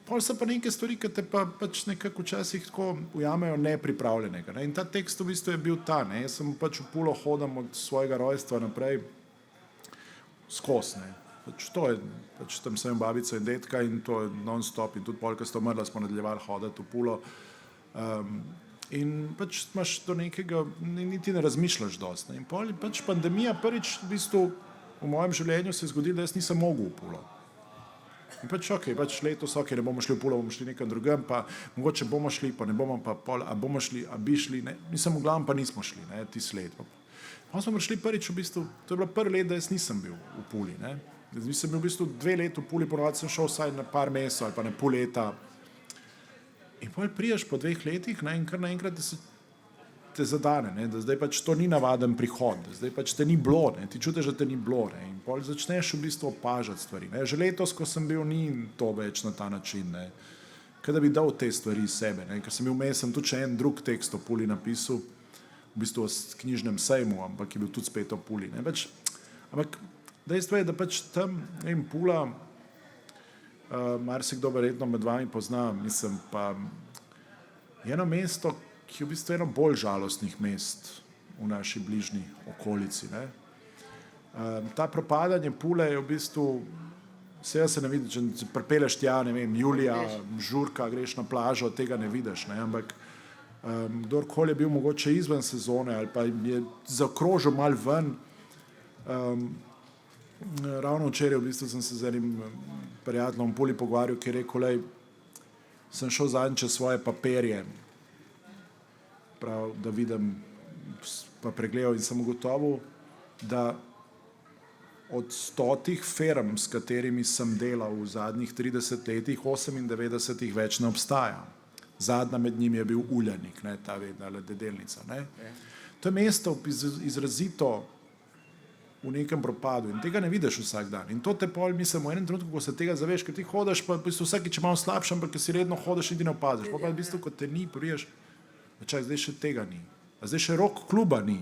pol so pa neke stvari, ki te pa pač nekako včasih tako ujamejo nepripravljenega, ne, in ta tekst v bistvu je bil ta, ne, jaz sem pač v Pulo hodam od svojega rojstva naprej skozi, ne. To je, tam sem babica in dedka in to je non-stop in tudi pol, ko sta umrla, smo nadaljevali hoditi v Pulo. In pač imaš do nekega, niti ne razmišljaš dosti. In pol pač pandemija prvič v bistvu v mojem življenju se je zgodilo, da jaz nisem mogel v Pulo. In pač pač letos, ne bomo šli v Pulo, bomo šli nekam drugam, pa mogoče bomo šli, pa ne bomo, pa pol, a bomo šli, a bi šli, ne, mislim, v glavam pa nismo šli, ne, tisti let. Pa smo prišli prvič v bistvu, to je bilo prvi let, da jaz nisem bil v Puli, ne. Zdaj sem bil v bistvu 2 leta v Puli, ponovadi sem šel vsaj na par mesecev ali pa na pol leta In pol priješ po 2 letih, ne, in kar naenkrat te zadane, ne, da zdaj pač to ni navaden prihod, da zdaj pač te ni bilo, ne, ti čutiš, da te ni bilo, ne, in pol začneš v bistvu opažati stvari. Ne. Že letos, ko sem bil, ni to več na ta način, ne, kada bi dal te stvari iz sebe, ne, ker sem bil vmes, sem tudi še en drug tekst o Puli napisal, v bistvu o knjižnem sejmu, ampak je bil tudi spet o Puli. Ne, pač, ampak dejstvo je, da pač tam, ne vem, Pula, marsikdo verjetno med vami pozna, mislim, pa je eno mesto, ki je v bistvu eno bolj žalostnih mest v naši bližnji okolici. Ne. Ta propadanje Pule je v bistvu, se ne vidi, če pripeleš tja, ne vem, julija, žurka, greš na plažo, tega ne vidiš, ne, ampak kdorkoli je bil mogoče izven sezone ali pa je zaokrožil mal ven, ravno včeraj v bistvu sem se z enim prijateljem v Puli pogovarjal, ki je rekel, lej, sem šel zadnjič čez svoje papirje, prav, da vidim, pa pregledal in sem ugotovil, da od 100 firm, s katerimi sem delal v zadnjih 30 letih, 98 več ne obstaja. Zadnja med njimi je bil Uljanik, ne, ta vedna lededelnica. Ne. To je mesto izrazito v nekem propadu in tega ne vidiš vsak dan. In to te pol, mislim, v enem trenutku, ko se tega zaveš, ker ti hodaš, pa v bistvu vsakič malo slabše, ampak ker si redno hodaš in ti ne opaziš. Pa v bistvu, ko te ni, priješ, čak, zdaj še tega ni. A zdaj še rock kluba ni.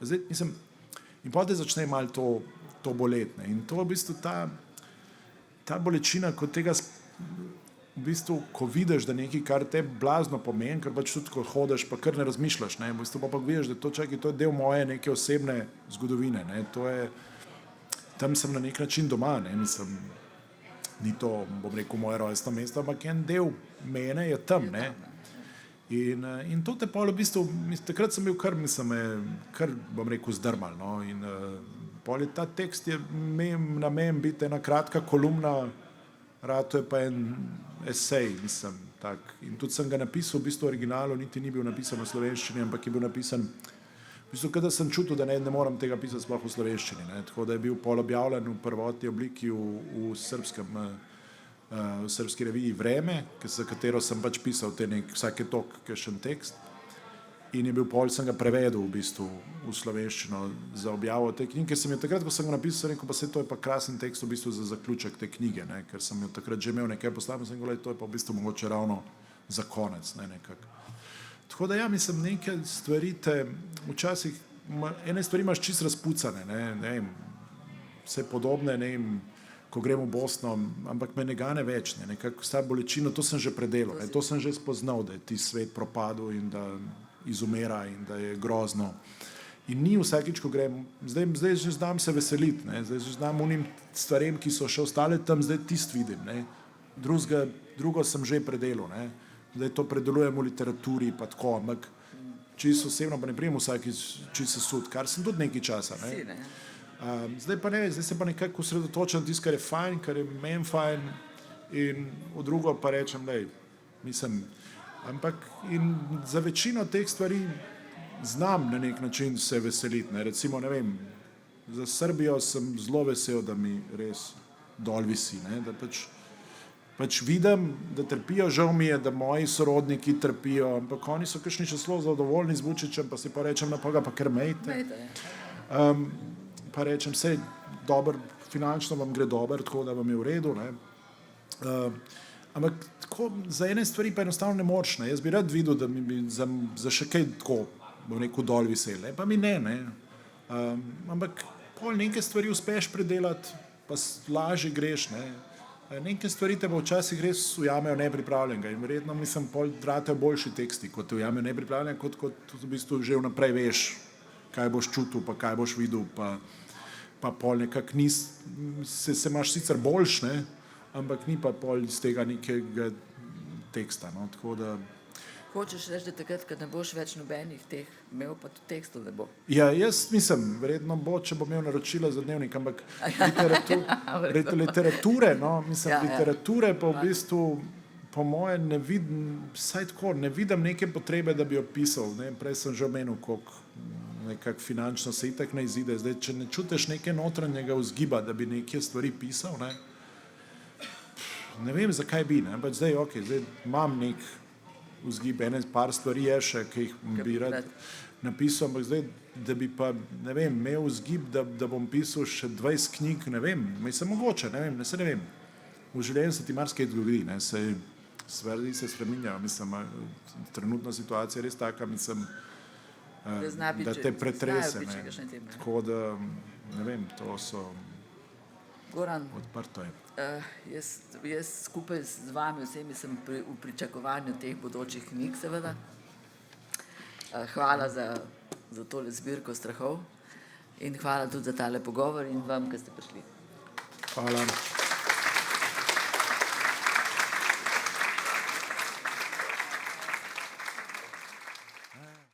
Zdaj, mislim, in potem začne malo to boletne. In to v bistvu ta bolečina, ko tega v bistvu, ko vidiš, da nekaj, kar te blazno pomeni, ker pač tudi, ko hodaš, pa kar ne razmišljaš, ne, v bistvu pa vidiš, da to je del moje neke osebne zgodovine, ne, to je, tam sem na nek način doma, ne, mislim, ni to, bom rekel, moje rojstno mesto, ampak en del mene je tam, ne. In to te pol v bistvu, takrat sem bil kar, bom rekel, zdrmal, no, in pol je ta tekst je namen biti ena kratka kolumna, rato je pa en esej, mislim, tak. In tudi sem ga napisal, v bistvu originalu, niti ni bil napisan v slovenščini, ampak je bil napisan, v bistvu, kada sem čutil, da ne moram tega pisati sploh v slovenščini, ne, tako da je bil pol objavljen v prvotni obliki v srbski reviji Vreme, za katero sem pač pisal vsake tok kakšen tekst in je bil pol, sem ga prevedel v bistvu v slovenščino za objavo te knjige, ker sem jo takrat, ko sem ga napisal, rekel, pa se to je pa krasen tekst v bistvu za zaključek te knjige, ne, ker sem jo takrat že imel nekaj postavljeno, sem rekel, to je pa v bistvu mogoče ravno za konec, ne, nekako. Tako da ja, mislim, neke stvari te včasih, ene stvari imaš čisto razpucane, ne vem, vse podobne, ne vem, ko grem v Bosno, ampak me ne gane več, ne, nekako s ta bolečino, to sem že predelal, ne, to sem že spoznal, da je ti svet propadel in da izumera in da je grozno. In ni vsakič, ko grem, zdaj že znam se veseliti, ne, zdaj že znam unim stvarem, ki so še ostale tam, zdaj tist vidim, ne, drugo sem že predelal, ne, zdaj to predelujem v literaturi pa tako, ampak čisto osebno pa ne prijem vsakič čisto sud, kar sem tudi nekaj časa, ne. Zdaj pa ne, zdaj se pa nekako osredotočam tisto, kar je fajn, kar je meni fajn in v drugo pa rečem, lej, mislim, ampak in za večino teh stvari znam na nek način se veseliti, ne, recimo, ne vem, za Srbijo sem zelo vesel, da mi res dol visi, ne, da pač vidim, da trpijo, žal mi je, da moji sorodniki trpijo, ampak oni so kakšni še zelo zadovoljni z Vučićem, pa si pa rečem, na pa kar mejte. Pa rečem, sej dobro, finančno vam gre dobro, tako da vam je v redu, ne. Ampak tako, za ene stvari pa enostavno ne moreš, ne. Jaz bi rad videl, da mi bi za še kaj tako, bom rekel, dol visel, ne, pa mi ne. Ampak pol neke stvari uspeš predelati, pa lažje greš, ne. Neke stvari te pa včasih res ujamejo nepripravljenega in verjetno, mislim, pol tratejo boljši teksti, kot te ujamejo nepripravljenega, kot v bistvu že vnaprej veš, kaj boš čutil, pa kaj boš videl, pa pol nekako se imaš sicer boljš, ne, ampak ni pa pol iz tega nekega teksta, no, tako da... Hočeš reči, da takrat, kad ne boš več nobenih teh imel, pa tudi tekstov ne bo? Ja, jaz mislim, verjetno bo, če bom imel naročila za dnevnik, ampak literature, no, mislim, literature pa v bistvu, po moje ne vidim, vsaj tako, ne vidim neke potrebe, da bi jo pisal, ne, prej sem že omenil, koliko nekako finančno se itak ne izide, zdaj, če ne čutiš neke notranjega vzgiba, da bi neke stvari pisal, ne vem, zakaj bi, ne, ampak zdaj, ok, zdaj imam vzgib, par stvari je še, ki jih bi rad napisal, ampak zdaj, da bi pa, ne vem, imel vzgib, da bom pisal še 20 knjig, ne vem, mislim mogoče, ne vem. V življenju se ti marsikaj zgodi, ne, stvari se spreminjajo, mislim, trenutna situacija je res taka, mislim, da te pretrese, ne. Tako da, ne vem, to so Goran, odprto je. jaz skupaj z vami vsemi sem v pričakovanju teh bodočih knjig, seveda. Hvala za tole zbirko strahov in hvala tudi za tale pogovor in vam, ki ste prišli. Hvala.